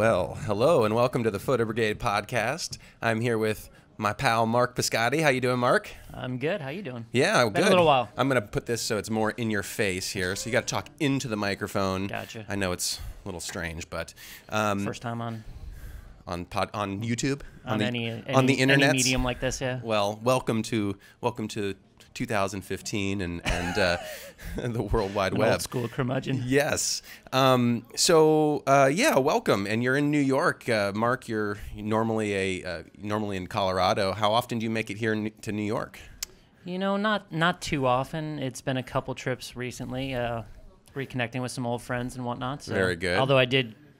Well, hello and welcome to the Photo Brigade podcast. I'm here with my pal Marc Piscotty. How you doing, Marc? I'm good. How you doing? Yeah, Been good. a little while. I'm going to put this so it's more in your face here. So you got to talk into the microphone. Gotcha. I know it's a little strange, but First time on YouTube, on the any internet, medium like this, yeah. Well, welcome to 2015 and the World Wide Web. Old school curmudgeon. Yes. Yeah, welcome. And you're in New York, Marc. You're normally normally in Colorado. How often do you make it here to New York? You know, not too often. It's been a couple trips recently, reconnecting with some old friends and whatnot. So, very good. Although I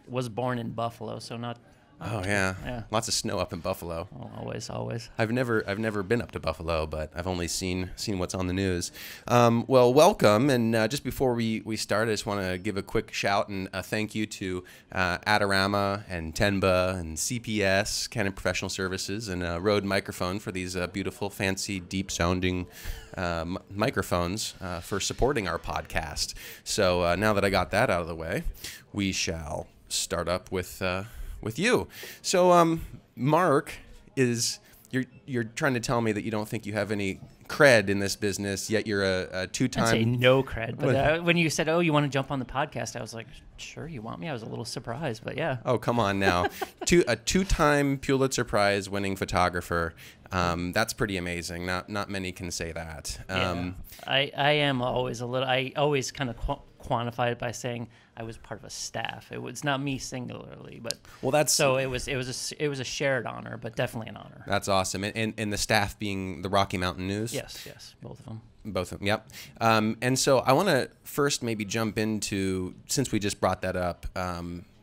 was born in Buffalo, so not. Oh yeah, lots of snow up in Buffalo. Oh, always. I've never been up to Buffalo, but I've only seen what's on the news. Well, welcome, and just before we start, I just want to give a quick shout and a thank you to Adorama and Tenba and CPS, Canon Professional Services, and Rode Microphone for these beautiful, fancy, deep-sounding microphones for supporting our podcast. So now that I got that out of the way, we shall start up with you. So, Marc, you're trying to tell me that you don't think you have any cred in this business, yet you're a two-time... I'd say no cred, but when you said, oh, you want to jump on the podcast, I was like, sure, you want me? I was a little surprised, but yeah. Oh, come on now. A two-time Pulitzer Prize winning photographer. That's pretty amazing. Not many can say that. Yeah. I am always a little... I always kind of quantify it by saying I was part of a staff. It was not me singularly, but so it was a shared honor, but definitely an honor. That's awesome. And the staff being the Rocky Mountain News. Yes, both of them. Both of them. Yep. And so I want to first maybe jump into, since we just brought that up,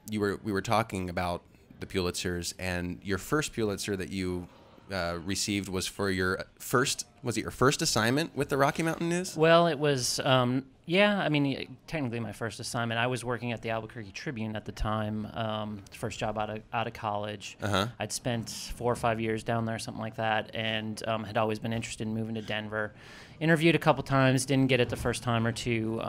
we were talking about the Pulitzers, and your first Pulitzer that you received was for your first assignment with the Rocky Mountain News? Well, it was, yeah, I mean, technically my first assignment. I was working at the Albuquerque Tribune at the time, first job out of college. I'd spent 4 or 5 years down there, something like that, and had always been interested in moving to Denver. Interviewed a couple times, didn't get it the first time or two.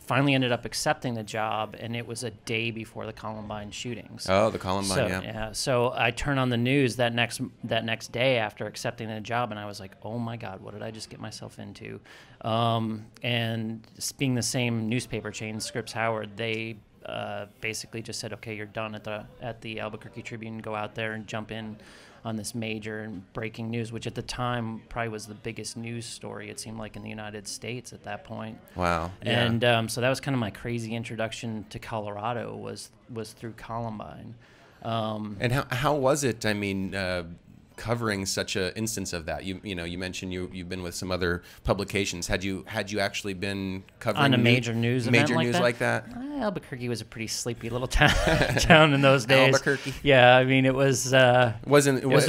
Finally ended up accepting the job, and it was a day before the Columbine shootings. Oh, the Columbine, yeah. So I turned on the news that next day after accepting the job, and I was like, oh my God, what did I just get myself into? And being the same newspaper chain, Scripps Howard, they basically just said, okay, you're done at the Albuquerque Tribune. Go out there and jump in on this major and breaking news, which at the time probably was the biggest news story, it seemed like, in the United States at that point. Wow. Yeah. And so that was kind of my crazy introduction to Colorado was through Columbine. And how was it, I mean, covering such an instance of that? You mentioned you've been with some other publications. Had you actually been covering on a major news event like that? Albuquerque was a pretty sleepy little town in those days. Albuquerque. Yeah, I mean it was the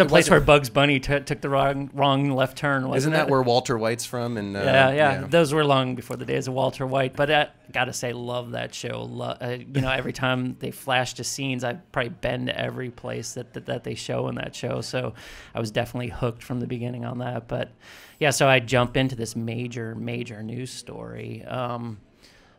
place where Bugs Bunny took the wrong left turn. Isn't that where Walter White's from? And yeah, those were long before the days of Walter White. But I gotta say, love that show. Every time they flashed to scenes, I probably been to every place that they show in that show. So I was definitely hooked from the beginning on that. But yeah, so I jump into this major news story,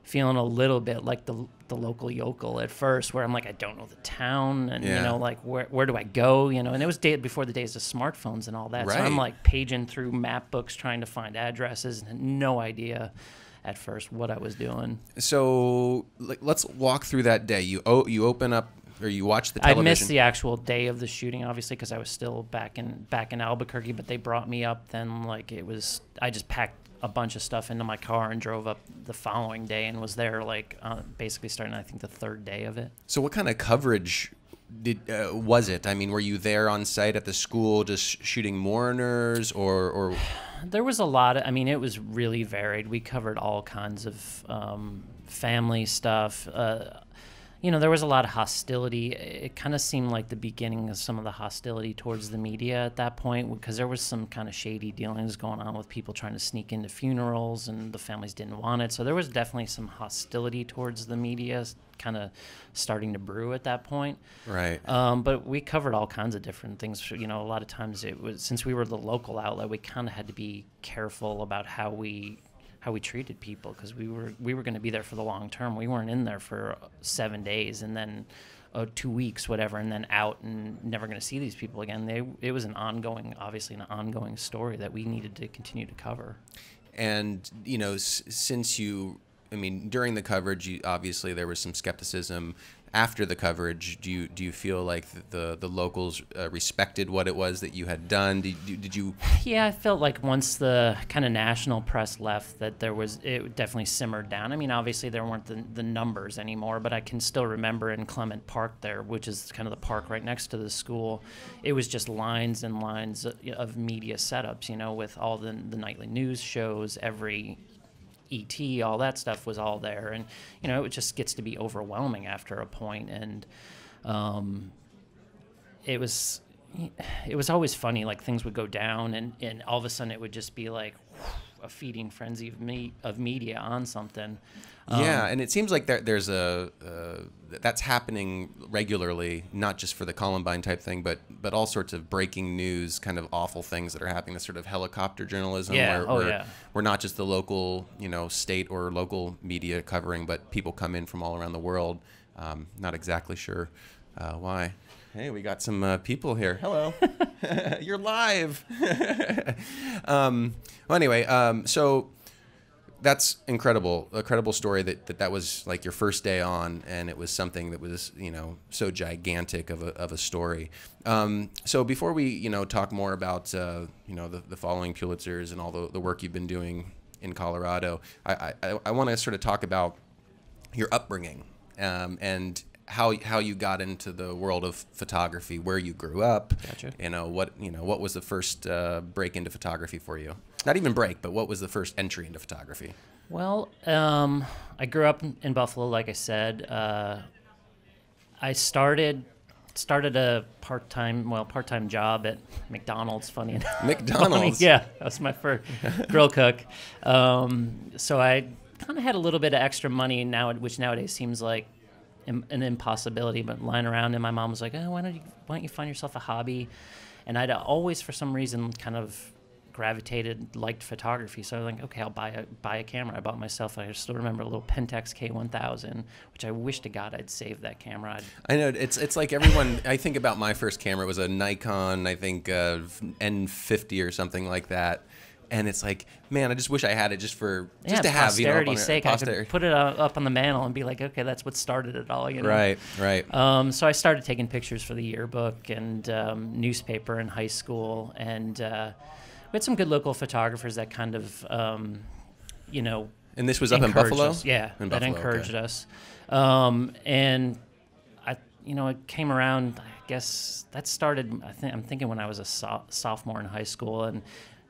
feeling a little bit like the local yokel at first, where I'm like, I don't know the town, and like where do I go? And it was before the days of smartphones and all that. Right. So I'm like paging through map books trying to find addresses, and no idea at first what I was doing. So let's walk through that day. You open up, or you watch the television. I missed the actual day of the shooting, obviously, because I was still back in Albuquerque. But they brought me up then. I just packed a bunch of stuff into my car and drove up the following day and was there basically starting, I think, the third day of it. So what kind of coverage was it? I mean, were you there on site at the school just shooting mourners or? There was a lot of, it was really varied. We covered all kinds of family stuff. There was a lot of hostility. It kind of seemed like the beginning of some of the hostility towards the media at that point, because there was some kind of shady dealings going on with people trying to sneak into funerals, and the families didn't want it. So there was definitely some hostility towards the media kind of starting to brew at that point. Right. But we covered all kinds of different things. A lot of times it was, since we were the local outlet, we kind of had to be careful about how we treated people, because we were going to be there for the long term. We weren't in there for 7 days and then 2 weeks, whatever, and then out and never going to see these people again. It was obviously an ongoing story that we needed to continue to cover. And, you know, since I mean, during the coverage, obviously there was some skepticism. After the coverage, do you feel like the locals respected what it was that you had done? Did you? Yeah, I felt like once the kind of national press left, that it definitely simmered down. I mean, obviously there weren't the numbers anymore, but I can still remember in Clement Park there, which is kind of the park right next to the school, it was just lines and lines of media setups, you know, with all the nightly news shows, every ET, all that stuff was all there, and you know, it just gets to be overwhelming after a point. And it was always funny, like things would go down, and all of a sudden it would just be like a feeding frenzy of media on something. Yeah, and it seems like there's that's happening regularly, not just for the Columbine type thing, but all sorts of breaking news, kind of awful things that are happening. This sort of helicopter journalism, where not just the local, you know, state or local media covering, but people come in from all around the world. Not exactly sure why. Hey, we got some people here. Hello. You're live. Well, anyway, so that's incredible. A credible story that was like your first day on, and it was something that was, you know, so gigantic of a story. So before we, you know, talk more about, you know, the following Pulitzers and all the work you've been doing in Colorado, I want to sort of talk about your upbringing, and how you got into the world of photography, where you grew up. Gotcha. What was the first break into photography for you? Not even break, but what was the first entry into photography? Well, I grew up in Buffalo, like I said. I started a part-time job at McDonald's, funny enough. McDonald's? Yeah, that was my first grill cook. So I kind of had a little bit of extra money now, which nowadays seems like an impossibility, but lying around, and my mom was like, oh, why don't you find yourself a hobby? And I'd always, for some reason, kind of liked photography, so I was like, okay, I'll buy a camera. I bought myself, I still remember, a little Pentax K1000, which I wish to God I'd saved that camera. I know, it's like everyone, I think about my first camera, it was a Nikon, I think N50 or something like that. And it's like, man, I just wish I had it just to have, posterity's sake. I could put it up on the mantle and be like, okay, that's what started it all, you know? Right. So I started taking pictures for the yearbook and newspaper in high school, and we had some good local photographers that kind of, you know. And this was up in Buffalo? That encouraged us. And it came around, I guess, that started, I'm thinking when I was a sophomore in high school, and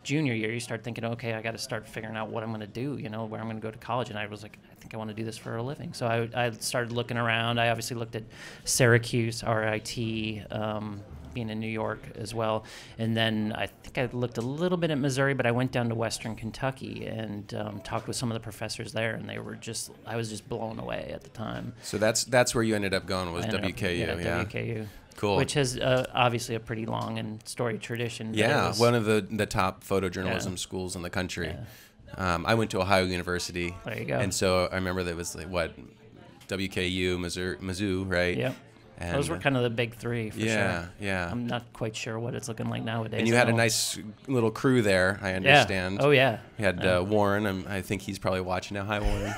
junior year, you start thinking, okay, I got to start figuring out what I'm going to do, you know, where I'm going to go to college. And I was like, I think I want to do this for a living. So I started looking around. I obviously looked at Syracuse, RIT, being in New York as well. And then I think I looked a little bit at Missouri, but I went down to Western Kentucky and talked with some of the professors there, and I was just blown away at the time. So that's where you ended up going, was WKU. WKU. Cool. Which has obviously a pretty long and storied tradition. Yeah, one of the top photojournalism schools in the country. Yeah. I went to Ohio University. There you go. And so I remember that was like, WKU, Mizzou, right? Yep. And those were kind of the big three, for sure. Yeah. I'm not quite sure what it's looking like nowadays. And you had a nice little crew there, I understand. Yeah. Oh, yeah. You had Warren. I think he's probably watching now. Hi, Warren.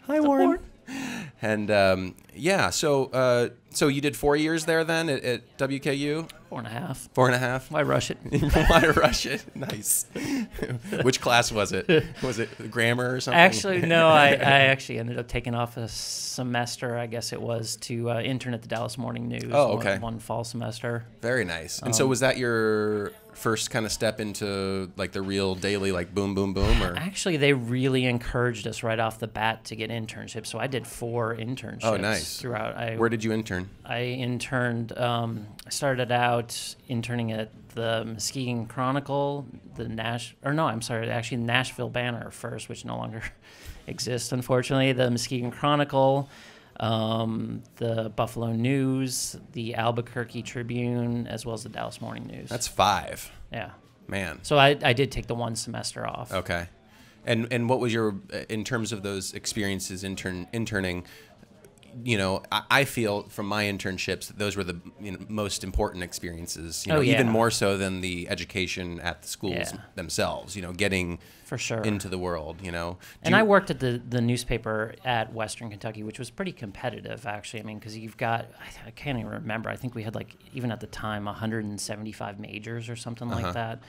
Hi, Warren. And so you did 4 years there then at WKU? 4.5. 4.5? Why rush it? Why rush it? Nice. Which class was it? Was it grammar or something? Actually, no. I actually ended up taking off a semester, I guess it was, to intern at the Dallas Morning News. Oh, okay. One fall semester. Very nice. And so was that your first kind of step into like the real daily, like boom, boom, boom? Or? Actually, they really encouraged us right off the bat to get internships. So I did 4 internships. Oh, nice. Throughout. Where did you intern? I interned. I started out interning at the Muskegon Chronicle, the Nashville Banner first, which no longer exists, unfortunately. The Muskegon Chronicle, the Buffalo News, the Albuquerque Tribune, as well as the Dallas Morning News. That's 5. Yeah. Man. So I did take the 1 semester off. Okay. And what was in terms of those experiences interning, you know, I feel from my internships that those were the most important experiences, you know, Oh, yeah. even more so than the education at the schools Yeah. themselves, you know, getting For sure. into the world, you know. And I worked at the newspaper at Western Kentucky, which was pretty competitive, actually. I mean, because you've got, I can't even remember. I think we had, like, even at the time, 175 majors or something like that.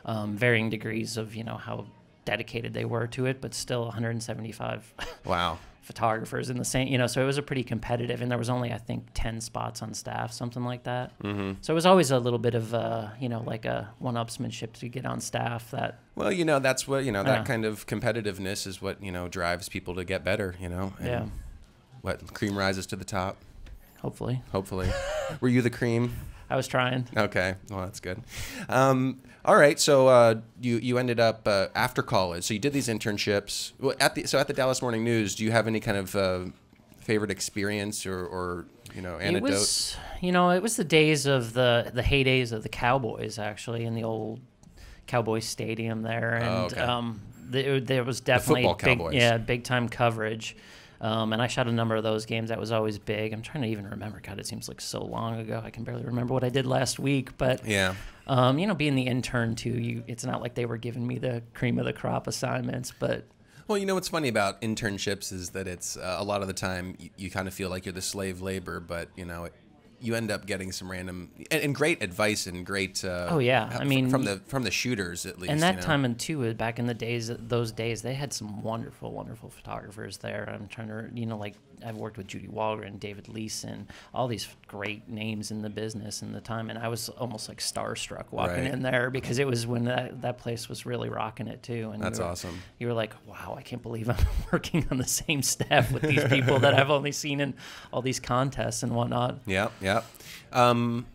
Varying degrees of, you know, how dedicated they were to it, but still 175 Wow. photographers in the same, you know, so it was a pretty competitive, and there was only, I think, 10 spots on staff, something like that. So it was always a little bit of, you know, like a one-upsmanship to get on staff that. Well, you know, that's what, you know, that kind of competitiveness is what, you know, drives people to get better, you know. And Yeah. what, cream rises to the top? Hopefully. Hopefully. Were you the cream? I was trying. Okay, well, that's good. All right, so you ended up after college. So you did these internships. Well, at the Dallas Morning News, do you have any kind of favorite experience or you know, anecdote? It was, you know, it was the days of the heydays of the Cowboys, actually, in the old Cowboy Stadium there, and there was definitely big time coverage. And I shot a number of those games. That was always big. I'm trying to even remember. God, it seems like so long ago. I can barely remember what I did last week. But yeah, you know, being the intern too, it's not like they were giving me the cream of the crop assignments. But well, you know what's funny about internships is that it's a lot of the time you kind of feel like you're the slave labor, but you know. You end up getting some random and great advice and great. Oh yeah, I mean from the shooters at least. And that you know? time and too, back in the days, those days, they had some wonderful photographers there. I'm trying to, you know, like I've worked with Judy Walgren, David Leeson, all these great names in the business in the time, and I was almost like starstruck walking in there because it was when that place was really rocking it too. And that's awesome. You were like, wow, I can't believe I'm working on the same staff with these people that I've only seen in all these contests and whatnot. Yeah.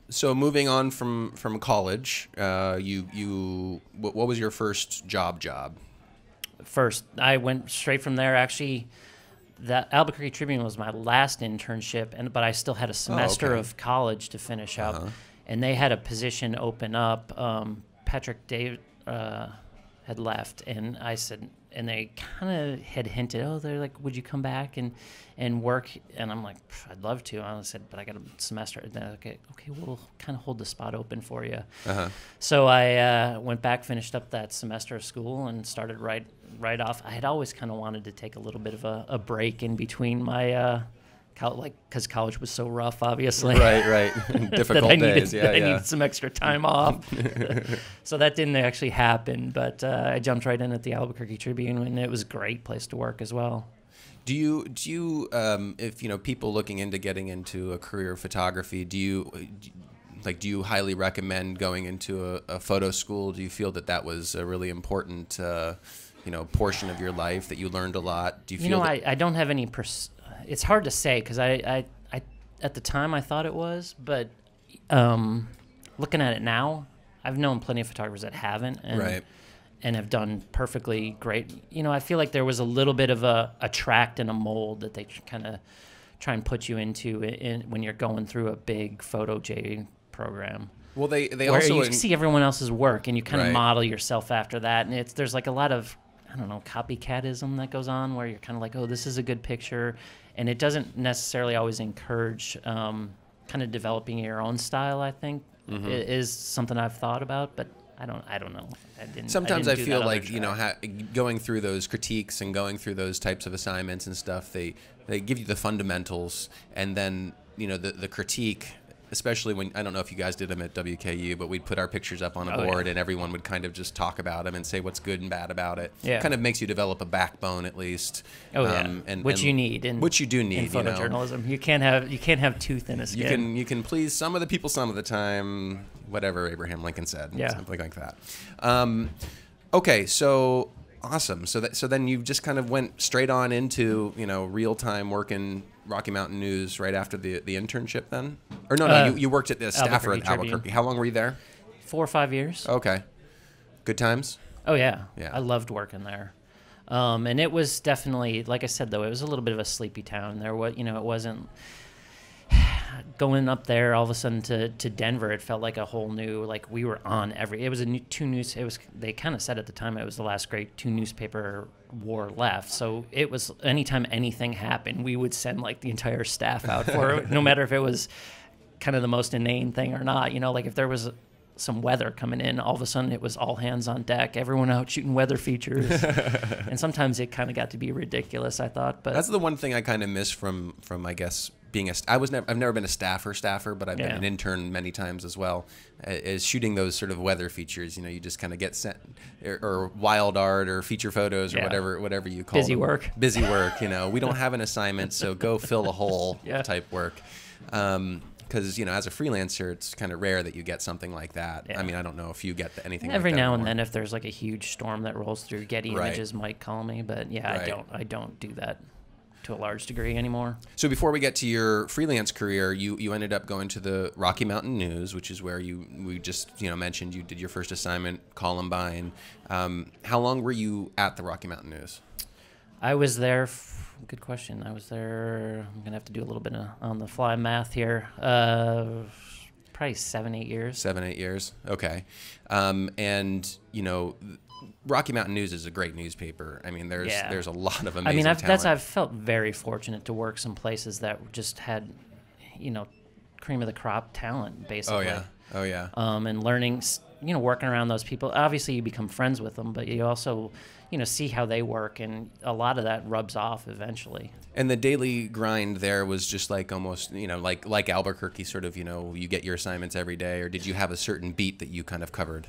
So moving on from college, what was your first job? First, I went straight from there. Actually, the Albuquerque Tribune was my last internship, but I still had a semester of college to finish up, and they had a position open up. Patrick Dave had left, and I said, and they kind of had hinted, oh, they're like, would you come back and work? And I'm like, I'd love to. I said, but I got a semester. And then, okay, we'll kind of hold the spot open for you. So I went back, finished up that semester of school, and started right off. I had always kind of wanted to take a little bit of a break in between my because college was so rough, obviously. Right. Difficult days. I needed some extra time off. So that didn't actually happen, but I jumped right in at the Albuquerque Tribune, and it was a great place to work as well. Do you if you know people looking into getting into a career of photography, do you highly recommend going into a photo school? Do you feel that was a really important portion of your life, that you learned a lot? Do you feel I don't have any it's hard to say because I at the time I thought it was, but looking at it now, I've known plenty of photographers that haven't and have done perfectly great. You know, I feel like there was a little bit of a tract and a mold that they kind of try and put you into when you're going through a big Photo J program. Well, they where also you see everyone else's work and you kind of model yourself after that, and there's like a lot of, I don't know, copycatism that goes on where you're kind of like, oh, this is a good picture, and it doesn't necessarily always encourage kind of developing your own style. I think it is something I've thought about, but I don't know. Sometimes I feel like going through those critiques and going through those types of assignments and stuff, they give you the fundamentals, and then the critique. Especially when, I don't know if you guys did them at WKU, but we'd put our pictures up on a board and everyone would kind of just talk about them and say what's good and bad about it. Yeah. Kind of makes you develop a backbone at least. Which you need. Which you do need. In photojournalism. You can't have too thin a skin. You can please some of the people some of the time, whatever Abraham Lincoln said. Yeah. Something like that. Okay, so awesome. So then you just kind of went straight on into, real-time working Rocky Mountain News right after the internship then? Or no, you worked at the staffer at Albuquerque. How long were you there? 4 or 5 years. Okay. Good times? Oh, yeah. I loved working there. And it was definitely, like I said, though, it was a little bit of a sleepy town. There was, it wasn't going up there all of a sudden to Denver. It felt like a whole new, like we were on it was a new, they kind of said at the time it was the last great 2 newspaper war left. So it was anytime anything happened, we would send like the entire staff out for it, no matter if it was kind of the most inane thing or not. You know, like if there was some weather coming in, all of a sudden it was all hands on deck, everyone out shooting weather features. And sometimes it kind of got to be ridiculous, I thought. But that's the one thing I kind of miss from I guess being I've never been a staffer, but I've been an intern many times as well. Is shooting those sort of weather features. You know, you just kind of get sent or wild art or feature photos or whatever you call busy them. Busy work. You know, we don't have an assignment, so go fill a hole type work. Because, you know, as a freelancer, it's kind of rare that you get something like that. I mean, I don't know if you get anything like that every now anymore. and then, if there's like a huge storm that rolls through, Getty Images might call me, but I don't do that to a large degree anymore. So before we get to your freelance career, you ended up going to the Rocky Mountain News, which is where we just mentioned you did your first assignment, Columbine. How long were you at the Rocky Mountain News? I was there. Good question. I was there. I'm gonna have to do a little bit on the fly math here. Probably 7-8 years. 7-8 years. Okay. And you know, Rocky Mountain News is a great newspaper. I mean, there's a lot of amazing talent. I've felt very fortunate to work some places that just had, you know, cream of the crop talent, basically. Oh yeah. And learning, you know, working around those people. Obviously, you become friends with them, but you also, you know, see how they work, and a lot of that rubs off eventually. And the daily grind there was just like almost, you know, like Albuquerque, sort of, you know, you get your assignments every day, or did you have a certain beat that you kind of covered?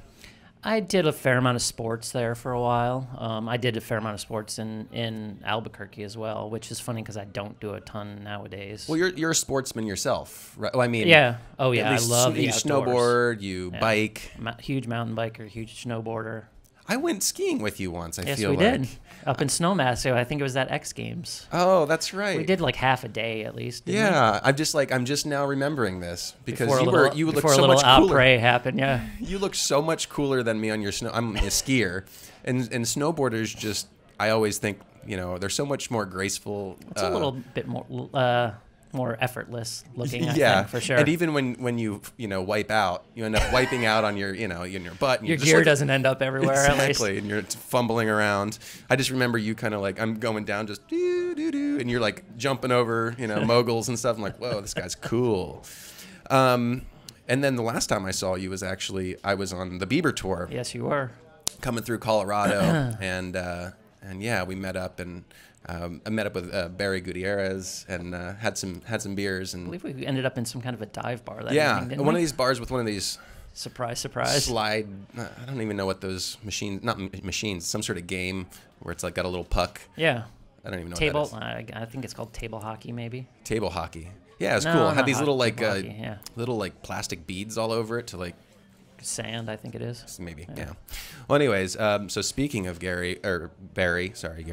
I did a fair amount of sports there for a while. I did a fair amount of sports in Albuquerque as well, which is funny because I don't do a ton nowadays. Well, you're a sportsman yourself, right? Well, I mean, I love the you outdoors. Snowboard, you bike. Huge mountain biker, huge snowboarder. I went skiing with you once. Yes, we did. Up in Snowmass. So I think it was that X Games. Oh, that's right. We did like half a day at least. Yeah, I'm just now remembering this because you look before so a much little cooler. après happened. Yeah. You look so much cooler than me on your snow. I'm a skier, and snowboarders just. I always think, you know, they're so much more graceful. It's a little bit more effortless looking, I think, for sure. And even when you wipe out, you end up wiping out on your, in your butt. And your gear doesn't end up everywhere, exactly, at least. and you're fumbling around. I just remember you kind of like, I'm going down just doo-doo-doo, and you're like jumping over, moguls and stuff. I'm like, whoa, this guy's cool. And then the last time I saw you was actually, I was on the Bieber tour. Yes, you were. Coming through Colorado, and yeah, we met up and... I met up with Barry Gutierrez and had some beers. And I believe we ended up in some kind of a dive bar that evening, didn't one we? of these bars with one of these surprise slide. I don't even know what those not machines, some sort of game where it's like got a little puck. Yeah. I don't even know table. What that is. I think it's called table hockey, maybe. Table hockey. Yeah, it's cool. It had these little hockey, little like plastic beads all over it to like. Sand, I think it is. Maybe, yeah. Well, anyways, so speaking of Barry, sorry,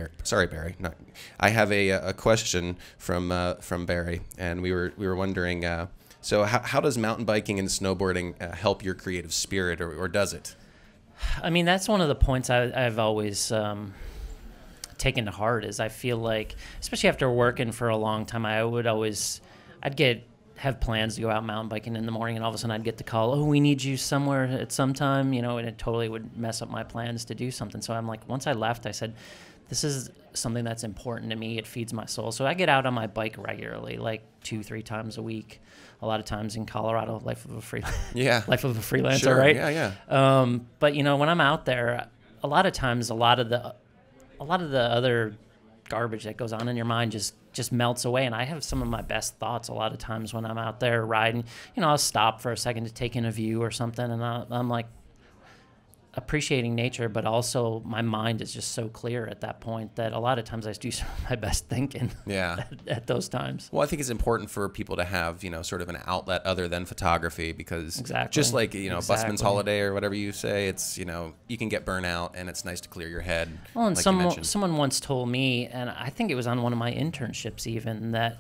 Barry. I have a question from Barry, and we were wondering. So how does mountain biking and snowboarding help your creative spirit, or does it? I mean, that's one of the points I've always taken to heart. Is I feel like, especially after working for a long time, I'd have plans to go out mountain biking in the morning, and all of a sudden I'd get the call, oh, we need you somewhere at some time, and it totally would mess up my plans to do something. So I'm like, once I left, I said, this is something that's important to me. It feeds my soul. So I get out on my bike regularly, like 2-3 times a week. A lot of times in Colorado, life of a freelancer, sure. right? Yeah. But when I'm out there, a lot of times, a lot of the other garbage that goes on in your mind just melts away, and I have some of my best thoughts a lot of times when I'm out there riding. I'll stop for a second to take in a view or something, and I'm like appreciating nature, but also my mind is just so clear at that point that a lot of times I do some of my best thinking at those times. Well, I think it's important for people to have, sort of an outlet other than photography, because just like, busman's holiday or whatever you say, it's, you can get burnout, and it's nice to clear your head. Well, and someone once told me, and I think it was on one of my internships even, that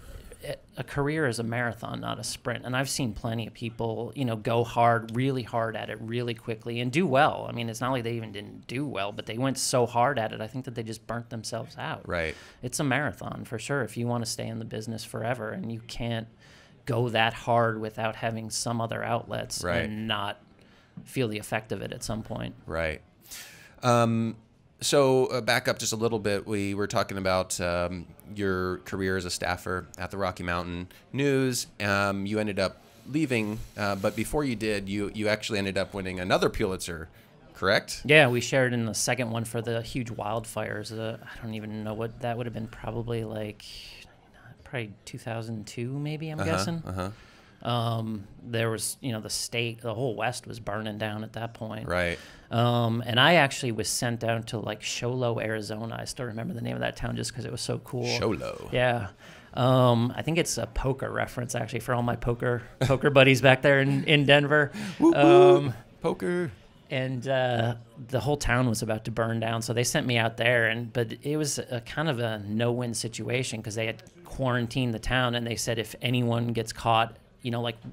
a career is a marathon, not a sprint. And I've seen plenty of people, go really hard at it really quickly and do well. I mean, it's not like they even didn't do well, but they went so hard at it, I think that they just burnt themselves out. Right. It's a marathon for sure if you want to stay in the business forever, and you can't go that hard without having some other outlets and not feel the effect of it at some point. Right. So back up just a little bit. We were talking about your career as a staffer at the Rocky Mountain News. You ended up leaving, but before you did, you actually ended up winning another Pulitzer, correct? Yeah, we shared in the second one for the huge wildfires. I don't even know what that would have been. Probably 2002, maybe. I'm guessing. There was, the whole West was burning down at that point. Right. And I actually was sent down to Show Low, Arizona. I still remember the name of that town just because it was so cool. Show Low. Yeah. I think it's a poker reference actually for all my poker buddies back there in Denver. Poker. And the whole town was about to burn down, so they sent me out there. But it was a kind of a no-win situation because they had quarantined the town, and they said if anyone gets caught,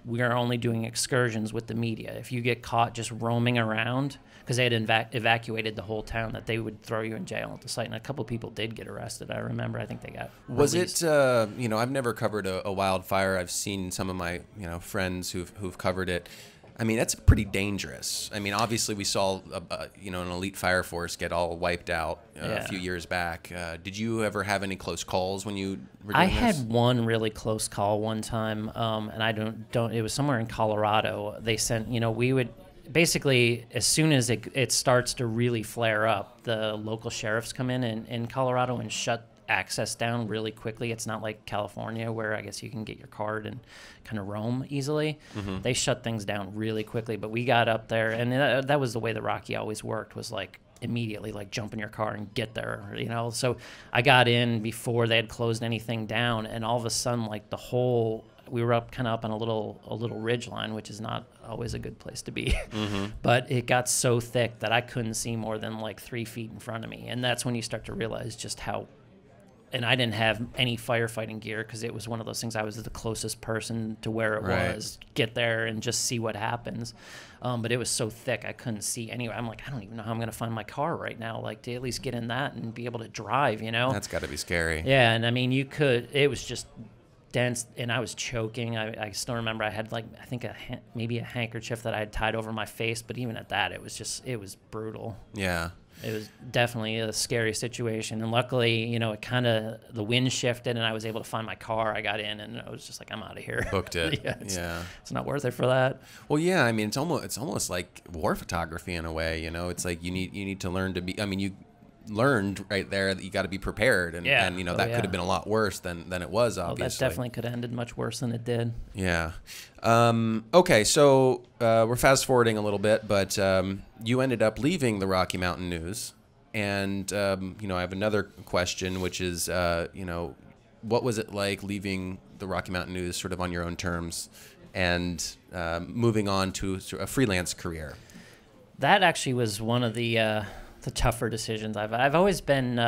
we are only doing excursions with the media. If you get caught just roaming around, because they had evacuated the whole town, that they would throw you in jail at the site. And a couple of people did get arrested. I remember. I think they got Was released. it? I've never covered a wildfire. I've seen some of my friends who've covered it. I mean, that's pretty dangerous. I mean, obviously, we saw an elite fire force get all wiped out a few years back. Did you ever have any close calls when you were doing this? I had one really close call one time, and I don't. It was somewhere in Colorado. They sent. We would basically, as soon as it starts to really flare up, the local sheriffs come in Colorado and shut access down really quickly. It's not like California where I guess you can get your card and kind of roam easily. Mm-hmm. They shut things down really quickly, but we got up there, and that was the way the Rocky always worked, was immediately jump in your car and get there, So I got in before they had closed anything down, and all of a sudden we were up on a little ridge line, which is not always a good place to be. Mm-hmm. But it got so thick that I couldn't see more than 3 feet in front of me, and that's when you start to realize just how. And I didn't have any firefighting gear because it was one of those things. I was the closest person to where it was. Get there and just see what happens. But it was so thick I couldn't see anywhere. I'm I don't even know how I'm going to find my car right now, to at least get in that and be able to drive, That's got to be scary. Yeah, and I mean, it was just dense, and I was choking. I still remember I had I think maybe a handkerchief that I had tied over my face, but even at that, it was brutal. Yeah. It was definitely a scary situation, and luckily, the wind shifted, and I was able to find my car. I got in, and I was just I'm out of here. Booked it. It's not worth it for that. Well, yeah, I mean, it's almost like war photography in a way. It's you need to learn to be. I mean, you learned right there that you got to be prepared, and that could have been a lot worse than it was. Obviously, that definitely could have ended much worse than it did. Yeah. Okay, so we're fast forwarding a little bit, but you ended up leaving the Rocky Mountain News, and I have another question, which is what was it like leaving the Rocky Mountain News sort of on your own terms and moving on to a freelance career? That actually was one of the tougher decisions. I've always been.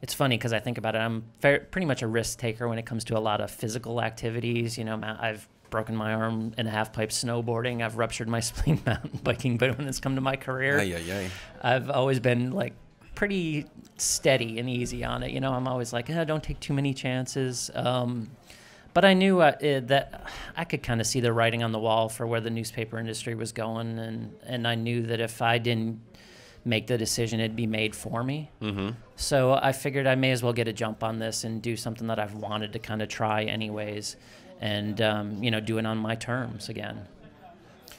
It's funny because I think about it. I'm pretty much a risk taker when it comes to a lot of physical activities. I've broken my arm in a half pipe snowboarding. I've ruptured my spleen mountain biking. But when it's come to my career, I've always been pretty steady and easy on it. I'm always don't take too many chances. But I knew that I could kind of see the writing on the wall for where the newspaper industry was going, and I knew that if I didn't make the decision, it'd be made for me. Mm-hmm. So I figured I may as well get a jump on this and do something that I've wanted to kind of try anyways, and do it on my terms again.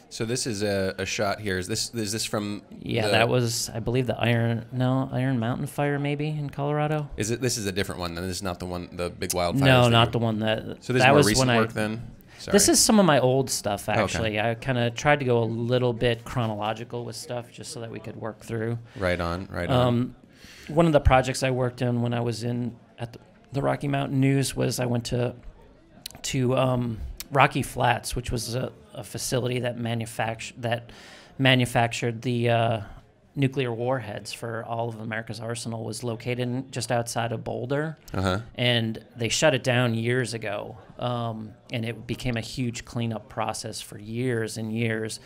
So this is a shot here. Is this from? Yeah, that was, I believe, the Iron Mountain fire, maybe in Colorado. This is a different one. Then this is not the big wildfires. No, not the one that. So this that is more was recent when work then. Sorry. This is some of my old stuff, actually. Okay. I kind of tried to go a little bit chronological with stuff just so that we could work through. Right on. One of the projects I worked in when I was at the Rocky Mountain News was I went to Rocky Flats, which was a facility that manufactured the nuclear warheads for all of America's arsenal, was located just outside of Boulder. Uh-huh. And they shut it down years ago, and it became a huge cleanup process for years and years.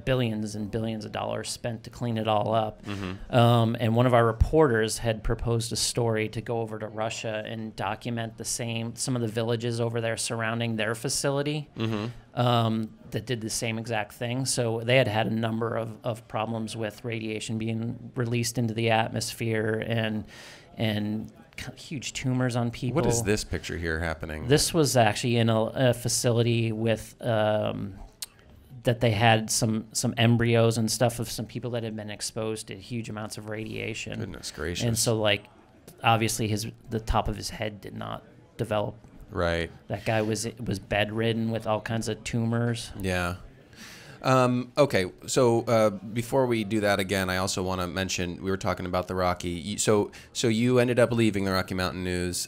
Billions and billions of dollars spent to clean it all up. Mm-hmm. And one of our reporters had proposed a story to go over to Russia and document some of the villages over there surrounding their facility. Mm-hmm. that did the same exact thing. So they had a number of problems with radiation being released into the atmosphere and huge tumors on people. What is this picture here happening? This was actually in a facility with that they had some embryos and stuff of some people that had been exposed to huge amounts of radiation. Goodness gracious. And so, like, obviously the top of his head did not develop. Right. That guy was bedridden with all kinds of tumors. Yeah. Okay, so before we do that again, I also want to mention, we were talking about the Rocky. So you ended up leaving the Rocky Mountain News.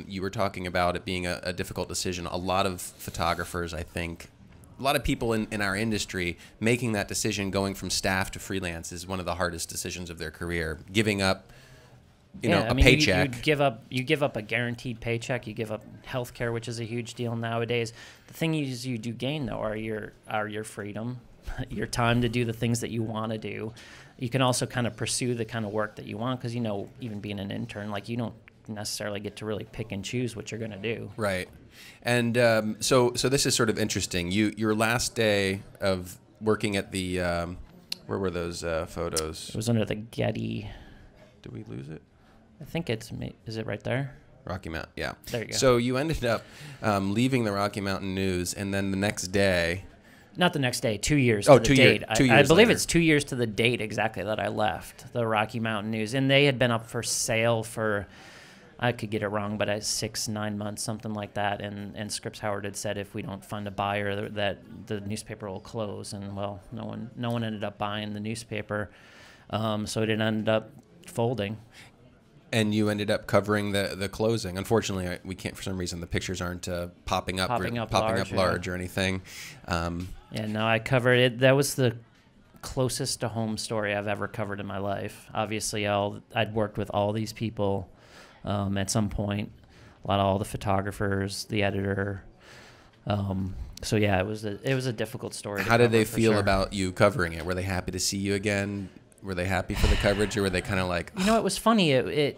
You were talking about it being a difficult decision. A lot of photographers, I think, a lot of people in our industry, making that decision, going from staff to freelance, is one of the hardest decisions of their career. Giving up, a paycheck. You give up a guaranteed paycheck. You give up healthcare, which is a huge deal nowadays. The thing is, you do gain though are your freedom, your time to do the things that you want to do. You can also kind of pursue the kind of work that you want, because even being an intern, like, you don't necessarily get to really pick and choose what you're going to do. Right. And so this is sort of interesting. Your last day of working at the where were those photos? It was under the Getty. Did we lose it? I think is it right there? Rocky Mountain, yeah. There you go. So you ended up leaving the Rocky Mountain News, and then the next day... Not the next day, 2 years to the 2 date. Years I believe later. it's 2 years to the date exactly that I left the Rocky Mountain News. And they had been up for sale for, I could get it wrong, but 6-9 months, something like that. And Scripps Howard had said, if we don't find a buyer, that the newspaper will close. And, well, no one ended up buying the newspaper, so it ended up folding. And you ended up covering the closing. Unfortunately, we can't, for some reason, the pictures aren't popping up large or anything. Yeah, no, I covered it. That was the closest to home story I've ever covered in my life. Obviously, I'd worked with all these people at some point, all the photographers, the editor. So yeah, it was a difficult story. How did they feel about you covering it? Were they happy to see you again? Were they happy for the coverage, or were they kind of like... It was funny. It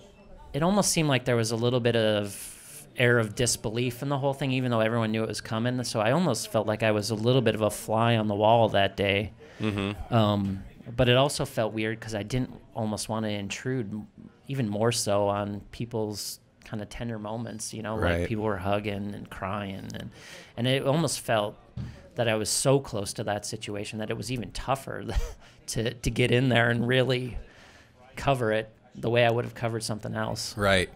almost seemed like there was a little bit of air of disbelief in the whole thing, even though everyone knew it was coming. So I almost felt like I was a little bit of a fly on the wall that day. Mm-hmm. But it also felt weird because I didn't almost want to intrude even more so on people's kind of tender moments, Right. Like people were hugging and crying. And it almost felt that I was so close to that situation that it was even tougher to get in there and really cover it the way I would have covered something else. Right.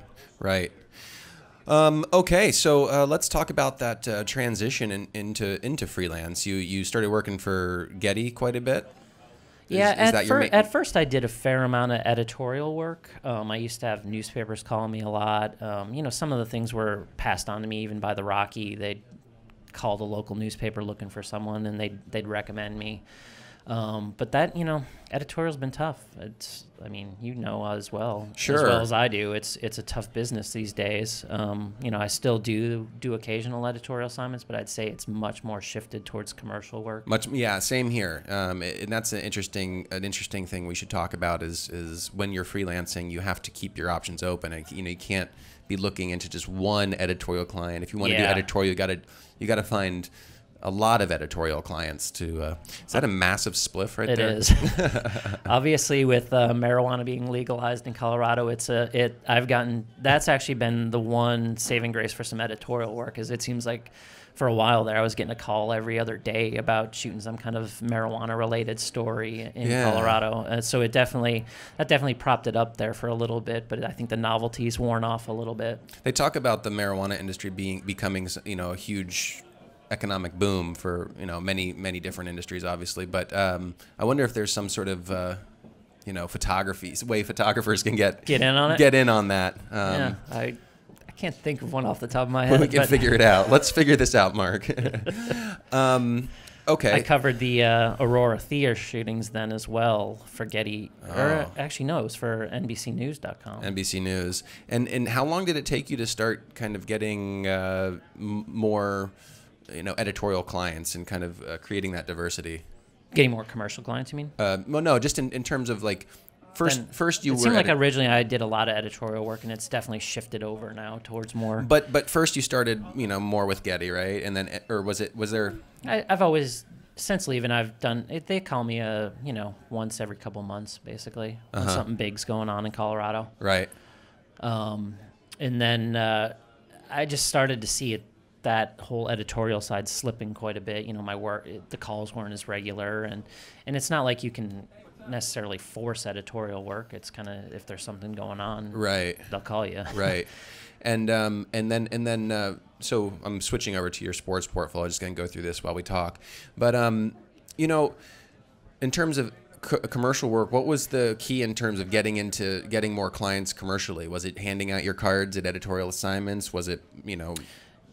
Okay, so let's talk about that transition into freelance. You started working for Getty quite a bit. At first I did a fair amount of editorial work. I used to have newspapers calling me a lot. Some of the things were passed on to me even by the Rocky. They'd call the local newspaper looking for someone, and they'd recommend me. But that, editorial's been tough. As well. Sure. As well as I do. It's a tough business these days. I still do occasional editorial assignments, but I'd say it's much more shifted towards commercial work. Same here. And that's an interesting thing we should talk about is when you're freelancing, you have to keep your options open. You can't be looking into just one editorial client. If you want to do editorial, you got to find a lot of editorial clients to. Is that a massive spliff right there? It is. Obviously, with marijuana being legalized in Colorado, that's actually been the one saving grace for some editorial work. Is it seems like for a while there, I was getting a call every other day about shooting some kind of marijuana-related story in Colorado. So that definitely propped it up there for a little bit. But I think the novelty's worn off a little bit. They talk about the marijuana industry becoming a huge economic boom for many different industries, obviously. But I wonder if there's some sort of way photographers can get in on it. Get in on that. I can't think of one off the top of my head. We can figure it out. Let's figure this out, Mark. Okay. I covered the Aurora Thea shootings then as well for Getty. Actually, no, it was for NBCnews.com. NBC News. And how long did it take you to start kind of getting more, editorial clients and kind of creating that diversity? Getting more commercial clients, you mean? Well, no, just in terms of like First you it were seemed like originally I did a lot of editorial work, and it's definitely shifted over now towards more. But first you started, more with Getty, right? And then, or was there? I've always, since leaving, I've done it. They call me once every couple months, basically, when something big's going on in Colorado. Right. And then I just started to see that whole editorial side slipping quite a bit. My work, the calls weren't as regular, and it's not like you can necessarily force editorial work. It's kind of, if there's something going on, right, they'll call you. Right. And then so I'm switching over to your sports portfolio. I'm just going to go through this while we talk. But in terms of commercial work, what was the key in terms of getting more clients commercially? Was it handing out your cards at editorial assignments? Was it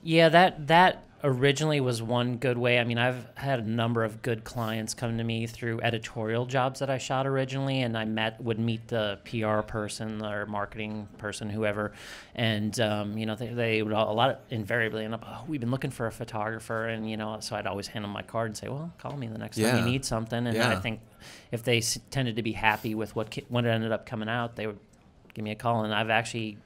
Yeah, that originally was one good way. I mean, I've had a number of good clients come to me through editorial jobs that I shot originally, and I would meet the PR person or marketing person, whoever, and they would invariably end up, we've been looking for a photographer, and so I'd always hand them my card and say, well, call me the next time you need something, and I think if they tended to be happy with what ended up coming out, they would give me a call, and I've actually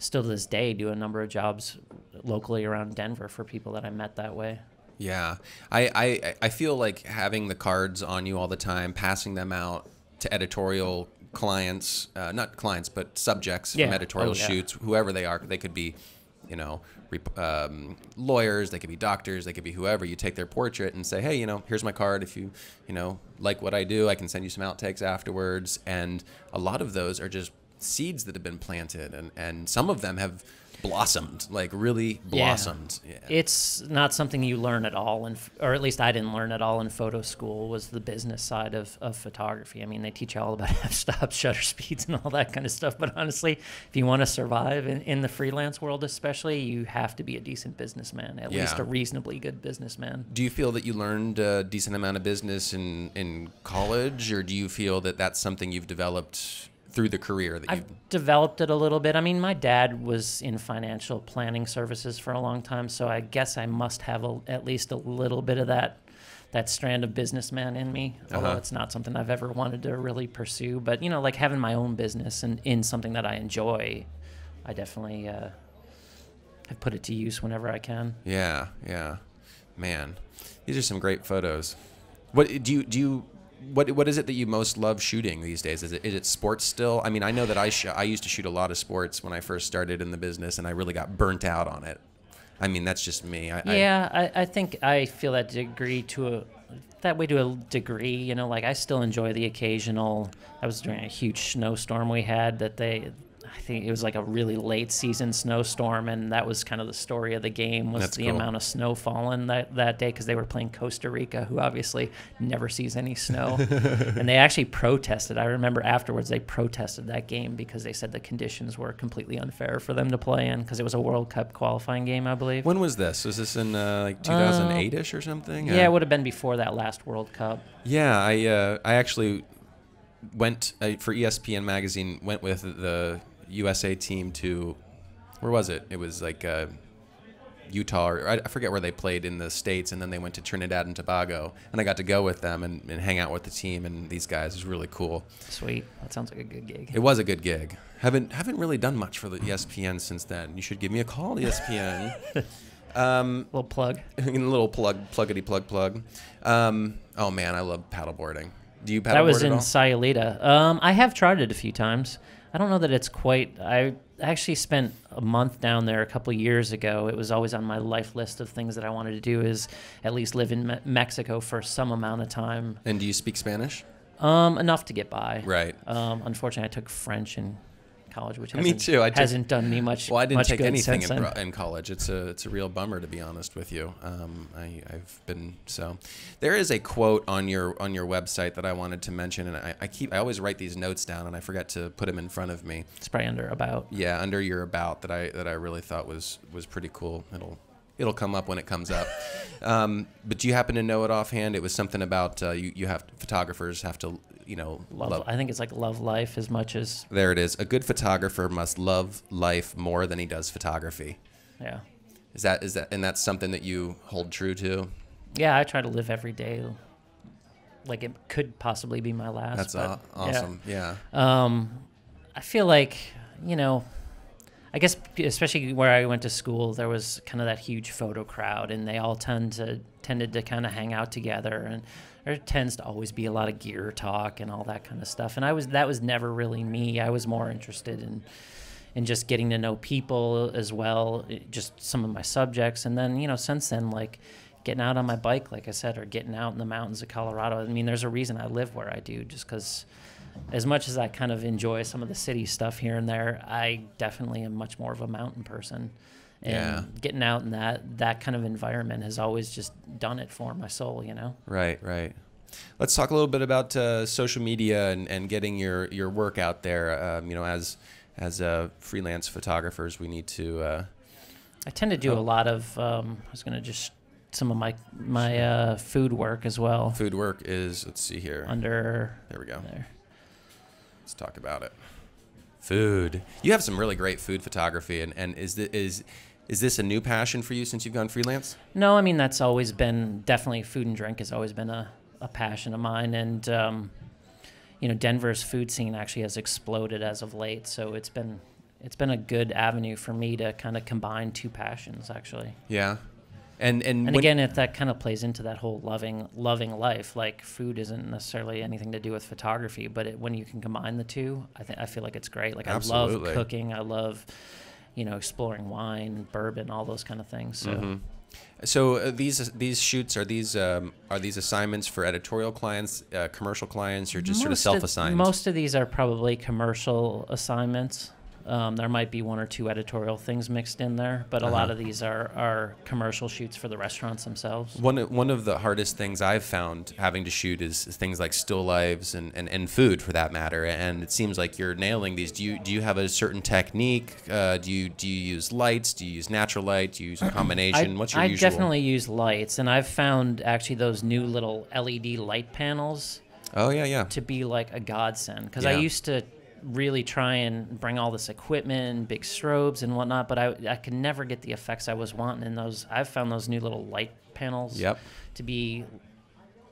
still to this day do a number of jobs locally around Denver for people that I met that way. Yeah. I feel like having the cards on you all the time, passing them out to editorial clients, not clients, but subjects from editorial shoots, whoever they are. They could be, lawyers, they could be doctors, they could be whoever. You take their portrait and say, hey, here's my card. If you, like what I do, I can send you some outtakes afterwards. And a lot of those are just seeds that have been planted, and some of them have blossomed, like really blossomed. Yeah. It's not something you learn at all, or at least I didn't learn at all in photo school, was the business side of photography. I mean, they teach you all about f-stop, shutter speeds, and all that kind of stuff. But honestly, if you want to survive in the freelance world especially, you have to be a decent businessman, at least a reasonably good businessman. Do you feel that you learned a decent amount of business in college, or do you feel that that's something you've developed through the career that I've developed it a little bit? I mean, my dad was in financial planning services for a long time, so I guess I must have at least a little bit of that strand of businessman in me, although it's not something I've ever wanted to really pursue. But, like having my own business and in something that I enjoy, I definitely have put it to use whenever I can. Yeah. Man, these are some great photos. What is it that you most love shooting these days? Is it sports still? I mean, I know that I used to shoot a lot of sports when I first started in the business, and I really got burnt out on it. I mean, that's just me. I think I feel that to a degree. Like I still enjoy the occasional. I was during a huge snowstorm we had I think it was like a really late season snowstorm, and that was kind of the story of the game, was the amount of snow falling that day, because they were playing Costa Rica, who obviously never sees any snow. And they actually protested. I remember afterwards they protested that game because they said the conditions were completely unfair for them to play in, because it was a World Cup qualifying game, I believe. When was this? Was this in like 2008-ish or something? Yeah, it would have been before that last World Cup. Yeah, I actually went for ESPN magazine, went with the USA team to, where was it? It was like Utah, or I forget where they played in the States, and then they went to Trinidad and Tobago, and I got to go with them and hang out with the team and these guys. It was really cool. Sweet. That sounds like a good gig. It was a good gig. Haven't really done much for the ESPN since then. You should give me a call, ESPN. Little plug. Little pluggity plug. Oh man, I love paddleboarding. Do you paddleboard That was at in all? Sayulita. I have tried it a few times. I don't know that it's quite. I actually spent a month down there a couple of years ago. It was always on my life list of things that I wanted to do, is at least live in Mexico for some amount of time. And do you speak Spanish? Enough to get by. Right. Unfortunately, I took French in college, which me too. hasn't done me much. Well, I didn't take anything in in college. It's a real bummer, to be honest with you. I've been so. There is a quote on your website that I wanted to mention, and I always write these notes down, and I forget to put them in front of me. It's probably under about. Yeah, under your about that I really thought was pretty cool. It'll come up when it comes up. But do you happen to know it offhand? It was something about photographers have to, love. I think it's like love life as much as. There it is. A good photographer must love life more than he does photography. Yeah. Is that and that's something that you hold true to? Yeah, I try to live every day like it could possibly be my last. That's but, awesome. Yeah. I feel like, you know, I guess especially where I went to school, there was kind of that huge photo crowd, and they all tended to kind of hang out together, and there tends to always be a lot of gear talk and all that kind of stuff. And that was never really me. I was more interested in just getting to know people as well, just some of my subjects. And then, you know, since then, like getting out on my bike, like I said, or getting out in the mountains of Colorado. I mean, there's a reason I live where I do, just because as much as I kind of enjoy some of the city stuff here and there, I definitely am much more of a mountain person. And getting out in that kind of environment has always just done it for my soul, you know? Right. Let's talk a little bit about social media and getting your work out there. You know, as freelance photographers, we need to... I tend to do a lot of, I was going to just, some of my food work as well. Food work is, let's see here. There we go. There. Let's talk about it. Food. You have some really great food photography, and is this a new passion for you since you've gone freelance? No, I mean, that's always been, definitely food and drink has always been a passion of mine. And, you know, Denver's food scene actually has exploded as of late. So it's been a good avenue for me to kind of combine two passions, actually. Yeah. And again, that kind of plays into that whole loving life. Like, food isn't necessarily anything to do with photography, but when you can combine the two, I feel like it's great. Like, Absolutely. I love cooking. I love, you know, exploring wine, bourbon, all those kind of things. So. Mm-hmm. So these shoots, are these assignments for editorial clients, commercial clients, or just sort of self-assigned? Most of these are probably commercial assignments. There might be one or two editorial things mixed in there, but a lot of these are commercial shoots for the restaurants themselves. One of the hardest things I've found having to shoot is things like still lives and food, for that matter. And it seems like you're nailing these. Do you have a certain technique? Do you use lights? Do you use natural light? Do you use a combination? What's your usual? I definitely use lights, and I've found actually those new little LED light panels. Oh yeah. To be like a godsend, because I used to really try and bring all this equipment, big strobes and whatnot, but I could never get the effects I was wanting in those. I've found those new little light panels to be,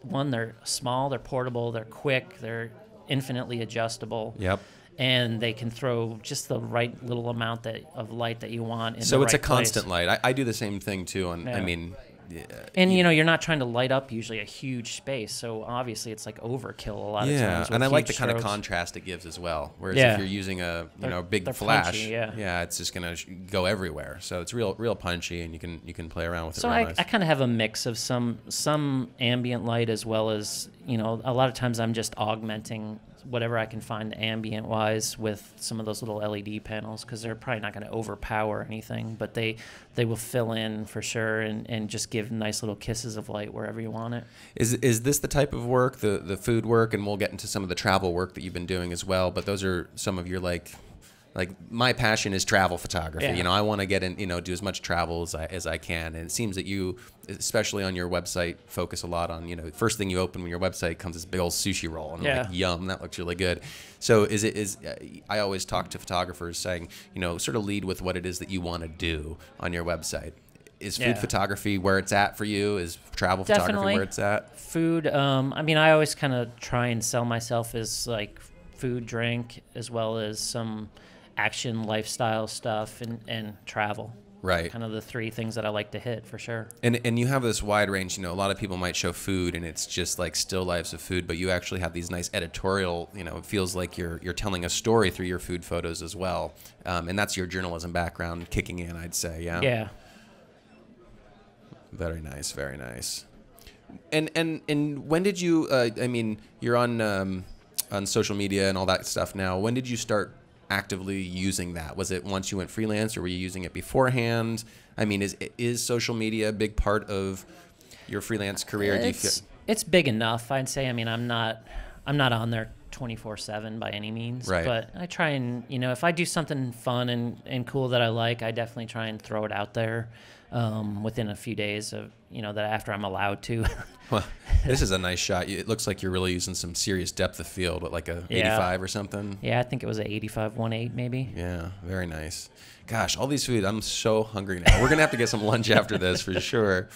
one, they're small, they're portable, they're quick, they're infinitely adjustable. Yep. And they can throw just the right little amount of light that you want in so the it's right a constant place. light. I do the same thing too. I mean... And you know, you're not trying to light up usually a huge space, so obviously it's like overkill a lot of times. And I like the kind of strobes. contrast it gives as well. Whereas if you're using a big flash, punchy, it's just gonna go everywhere. So it's real punchy, and you can play around with it. So I kind of have a mix of some ambient light, as well as, you know, a lot of times I'm just augmenting whatever I can find ambient wise with some of those little LED panels, because they're probably not going to overpower anything, but they will fill in for sure and just give nice little kisses of light wherever you want it. Is this the type of work, the food work, and we'll get into some of the travel work that you've been doing as well, but those are some of your like my passion is travel photography. You know, I want to get in, you know, do as much travel as I can. And it seems that you, especially on your website, focus a lot on, you know, first thing you open when your website comes this big old sushi roll, and I'm like, yum, that looks really good. So I always talk to photographers saying, you know, sort of lead with what it is that you want to do on your website. Is food photography where it's at for you? Is travel photography where it's at? Food, I mean, I always kind of try and sell myself as like food, drink, as well as some action, lifestyle stuff, and travel. Right. Kind of the three things that I like to hit for sure. And you have this wide range. You know, a lot of people might show food and it's just like still lives of food, but you actually have these nice editorial, you know, it feels like you're telling a story through your food photos as well. And that's your journalism background kicking in, I'd say. Yeah. Yeah. Very nice. Very nice. And when did you, I mean, you're on social media and all that stuff now. When did you start actively using that? Was it once you went freelance, or were you using it beforehand? I mean, is social media a big part of your freelance career? It's big enough, I'd say. I mean, I'm not on there 24/7 by any means, right. But I try and, you know, if I do something fun and cool that I like, I definitely try and throw it out there within a few days of, you know, that after I'm allowed to. Well, this is a nice shot. It looks like you're really using some serious depth of field, but like a 85 or something. Yeah, I think it was a 85-1.8 maybe. Yeah, very nice. Gosh, all these food, I'm so hungry now. We're gonna have to get some lunch after this for sure.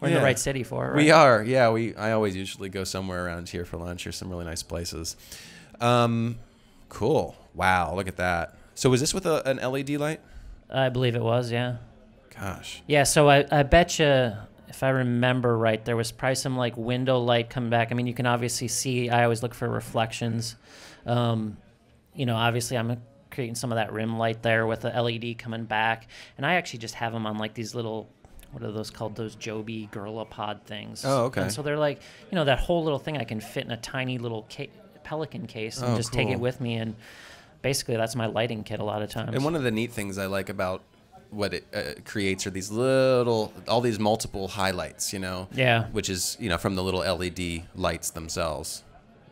We're in the right city for it, right? We are. Yeah, I always usually go somewhere around here for lunch or some really nice places. Cool. Wow, look at that. So was this with an LED light? I believe it was, yeah. Gosh. Yeah, so I bet you, if I remember right, there was probably some like window light coming back. I mean, you can obviously see, I always look for reflections. You know, obviously I'm creating some of that rim light there with the LED coming back. And I actually just have them on like these little, what are those called? Those Joby GorillaPod things. Oh, okay. And so they're like, you know, that whole little thing I can fit in a tiny little Pelican case and just take it with me. And basically that's my lighting kit a lot of times. And one of the neat things I like about what it creates are these all these multiple highlights, you know? Yeah. Which is, you know, from the little LED lights themselves.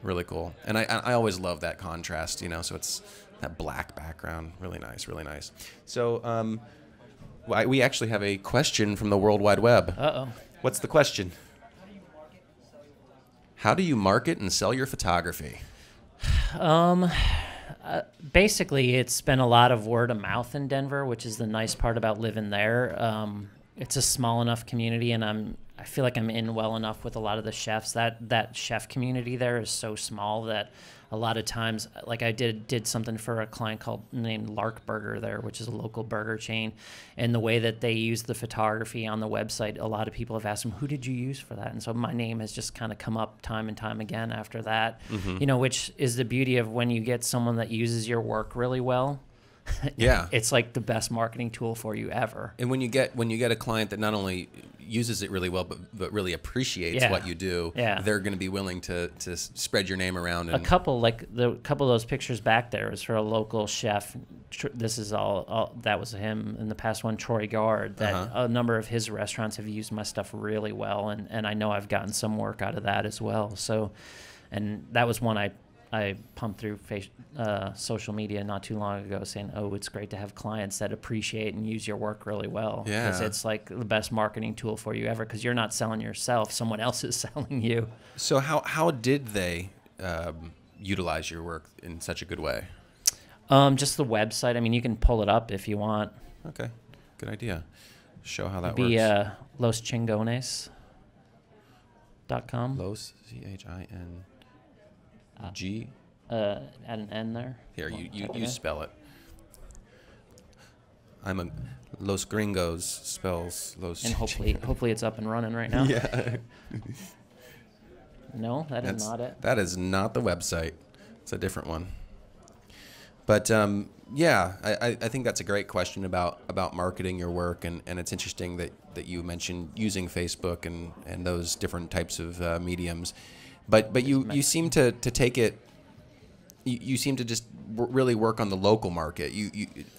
Really cool. And I always love that contrast, you know, so it's that black background. Really nice, really nice. So we actually have a question from the World Wide Web. Uh-oh. What's the question? How do you market and sell your photography? Basically, it's been a lot of word of mouth in Denver, which is the nice part about living there. It's a small enough community, and I feel like I'm in well enough with a lot of the chefs. That chef community there is so small that a lot of times, like I did something for a client named Lark Burger there, which is a local burger chain, and the way that they use the photography on the website, a lot of people have asked them, who did you use for that? And so my name has just kind of come up time and time again after that, you know, which is the beauty of when you get someone that uses your work really well. Yeah, it's like the best marketing tool for you ever. And when you get a client that not only uses it really well, but really appreciates what you do, they're going to be willing to spread your name around. And a couple of those pictures back there is for a local chef. This is all that was him in the past one, Troy Gard. That a number of his restaurants have used my stuff really well, and I know I've gotten some work out of that as well. So, and that was one I pumped through social media not too long ago saying, oh, it's great to have clients that appreciate and use your work really well. Yeah. Because it's like the best marketing tool for you ever, because you're not selling yourself. Someone else is selling you. So how did they utilize your work in such a good way? Just the website. I mean, you can pull it up if you want. Okay. Good idea. Show how that works. works. loschingones.com. Los, C-H-I-N... G? Add an N there. Here, you spell it. I'm a Los Gringos spells Los. And hopefully it's up and running right now. Yeah. No, that's not it. That is not the website. It's a different one. But yeah, I think that's a great question about marketing your work, and it's interesting that you mentioned using Facebook and those different types of mediums. But you seem to take it. You seem to just really work on the local market.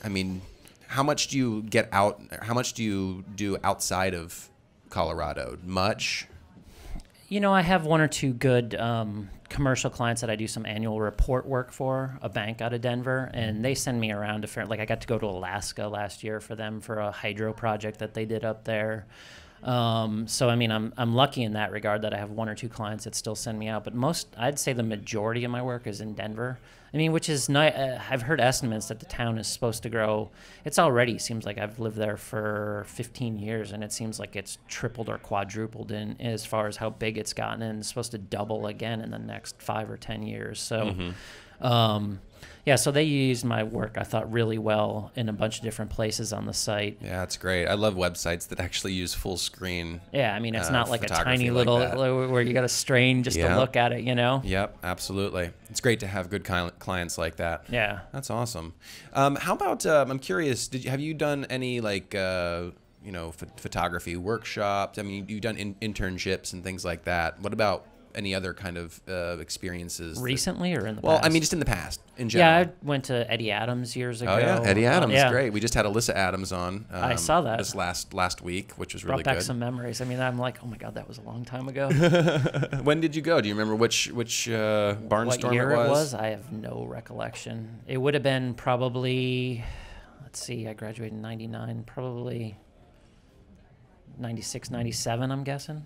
I mean, how much do you get out? How much do you do outside of Colorado? Much? You know, I have one or two good commercial clients that I do some annual report work for, a bank out of Denver, and they send me around different. Like I got to go to Alaska last year for them for a hydro project that they did up there. So I mean, I'm lucky in that regard that I have one or two clients that still send me out, but I'd say the majority of my work is in Denver. I mean, which is nice. I've heard estimates that the town is supposed to grow. It's already seems like I've lived there for 15 years, and it seems like it's tripled or quadrupled in as far as how big it's gotten, and it's supposed to double again in the next 5 or 10 years. So, yeah, so they used my work, I thought, really well in a bunch of different places on the site. Yeah, that's great. I love websites that actually use full screen. Yeah, I mean, it's not like a tiny little where you got to strain just to look at it, you know? Yep, absolutely. It's great to have good clients like that. Yeah. That's awesome. How about, I'm curious, have you done any, like, photography workshops? I mean, you've done internships and things like that. What about any other kind of experiences recently or in the past? Well, I mean, just in the past, in general. Yeah, I went to Eddie Adams years ago. Oh yeah, Eddie Adams, great. We just had Alyssa Adams on. I saw that this last week, which was really good. Brought back some memories. I mean, I'm like, oh my god, that was a long time ago. When did you go? Do you remember which barnstorm what year it was? I have no recollection. It would have been probably, let's see, I graduated in '99, probably 96, 97. I'm guessing.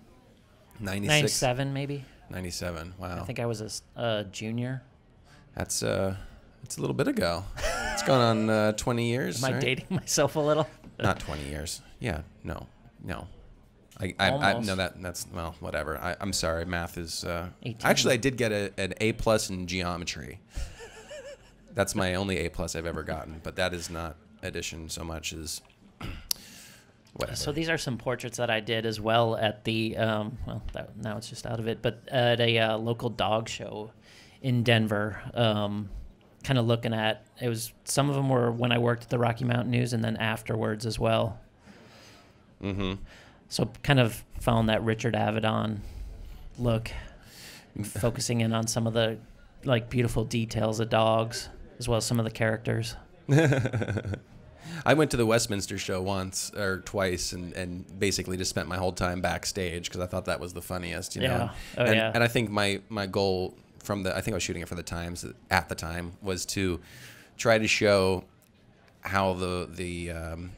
97 maybe. 97. Wow. I think I was a junior. That's a little bit ago. It's gone on 20 years. Am I dating myself a little? Not 20 years. Yeah. No. No, that's well, whatever. I'm sorry, math is. 18. Actually, I did get an A+ in geometry. That's my only A+ I've ever gotten, but that is not addition so much as whatever. So these are some portraits that I did as well at the now it's just out of it, but at a local dog show in Denver. Kind of looking at it was some of them were when I worked at the Rocky Mountain News, and then afterwards as well. Mm-hmm. So kind of found that Richard Avedon look, focusing in on some of the like beautiful details of dogs as well as some of the characters. I went to the Westminster show once or twice and basically just spent my whole time backstage because I thought that was the funniest, you know. And I think my goal from I think I was shooting it for the Times at the time was to try to show how the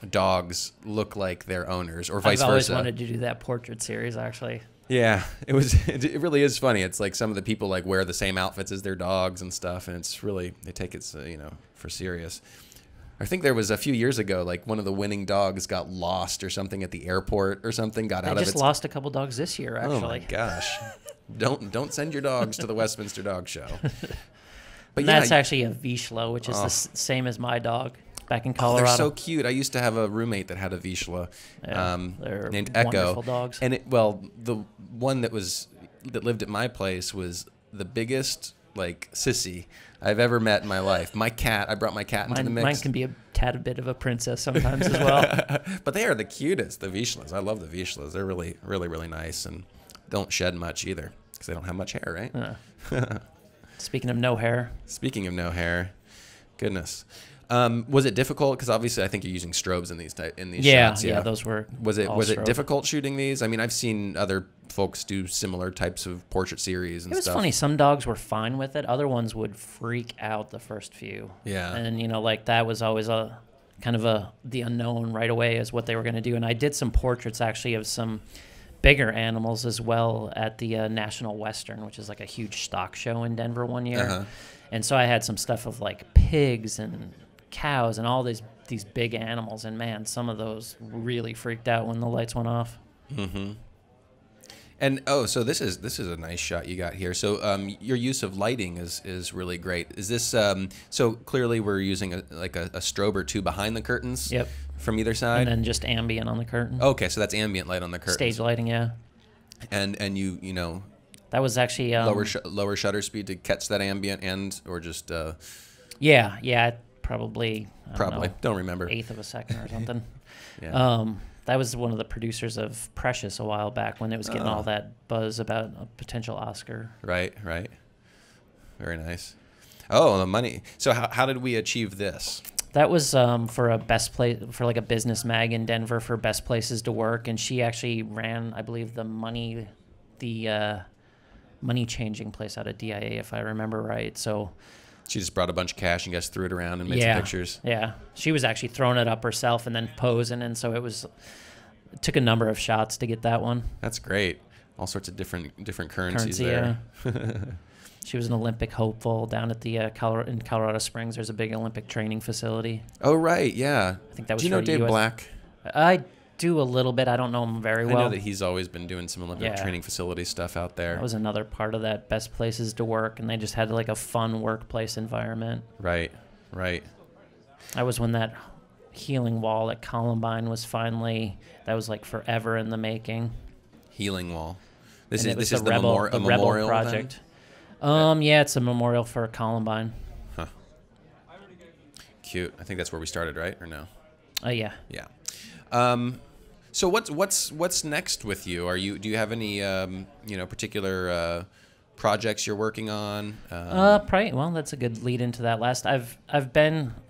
dogs look like their owners or vice versa. I've always wanted to do that portrait series, actually. Yeah, it really is funny. It's like some of the people like wear the same outfits as their dogs and stuff, and it's really, they take it, for serious. I think there was a few years ago, like one of the winning dogs got lost or something at the airport or something, got out of its... I just lost a couple dogs this year, actually. Oh my gosh. Don't send your dogs to the Westminster Dog Show. But that's actually a Vizsla, which is the same as my dog back in Colorado. They're so cute. I used to have a roommate that had a Vizsla named Echo. Wonderful dogs. And the one that lived at my place was the biggest sissy I've ever met in my life. My cat, I brought my cat into the mix. Mine can be a tad bit of a princess sometimes as well. But they are the cutest, the Vizslas. I love the Vizslas. They're really, really, really nice and don't shed much either because they don't have much hair, right? Speaking of no hair. Speaking of no hair, goodness. Was it difficult? Because obviously, I think you're using strobes in these shots. Yeah, those were. Was it difficult shooting these? I mean, I've seen other folks do similar types of portrait series and stuff. It was funny. Some dogs were fine with it. Other ones would freak out the first few. Yeah. And that was always a kind of the unknown right away is what they were going to do. And I did some portraits actually of some bigger animals as well at the National Western, which is like a huge stock show in Denver one year. And so I had some stuff of like pigs and cows and all these big animals, and man, some of those really freaked out when the lights went off. Mm-hmm. And so this is a nice shot you got here. So your use of lighting is really great. Is this so clearly we're using a strobe or two behind the curtains? Yep. From either side, and then just ambient on the curtain. Okay, so that's ambient light on the curtain. Stage lighting, yeah. And you know. That was actually lower shutter speed to catch that ambient or just. Yeah, probably. Don't remember. 1/8 of a second or something. Yeah. That was one of the producers of Precious a while back when it was getting all that buzz about a potential Oscar. Right. Very nice. Oh, the money. So how did we achieve this? That was for a business mag in Denver for best places to work, and she actually ran, I believe, the money changing place out of DIA, if I remember right. So she just brought a bunch of cash and threw it around and made some pictures. Yeah, she was actually throwing it up herself and then posing, and so it took a number of shots to get that one. That's great. All sorts of different currencies there. Yeah. She was an Olympic hopeful down at the in Colorado Springs. There's a big Olympic training facility. Oh right, yeah. I think that was. Do you know Dave Black? I do a little bit. I don't know him very well. I know that he's always been doing some Olympic training facility stuff out there. That was another part of that best places to work, and they just had a fun workplace environment. Right. That was when that healing wall at Columbine was finally. That was forever in the making. Healing wall. This is the memorial project. Then? Yeah, it's a memorial for Columbine. Huh. Cute. I think that's where we started, right? Or no? Yeah. Yeah. So what's next with you? Do you have any particular projects you're working on? Probably. Well, that's a good lead into that.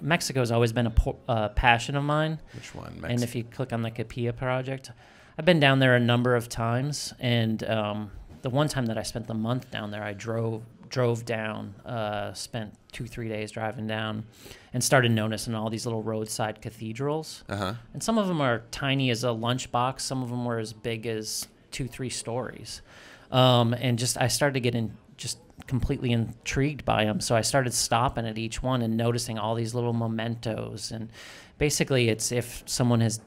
Mexico's always been a passion of mine. Which one? Mexico? And if you click on the Capilla project, I've been down there a number of times, and the one time that I spent the month down there, I drove down, spent 2-3 days driving down, and started noticing all these little roadside cathedrals. And some of them are tiny as a lunchbox. Some of them were as big as 2-3 stories. And I started to get completely intrigued by them. So I started stopping at each one and noticing all these little mementos. And basically, it's if someone has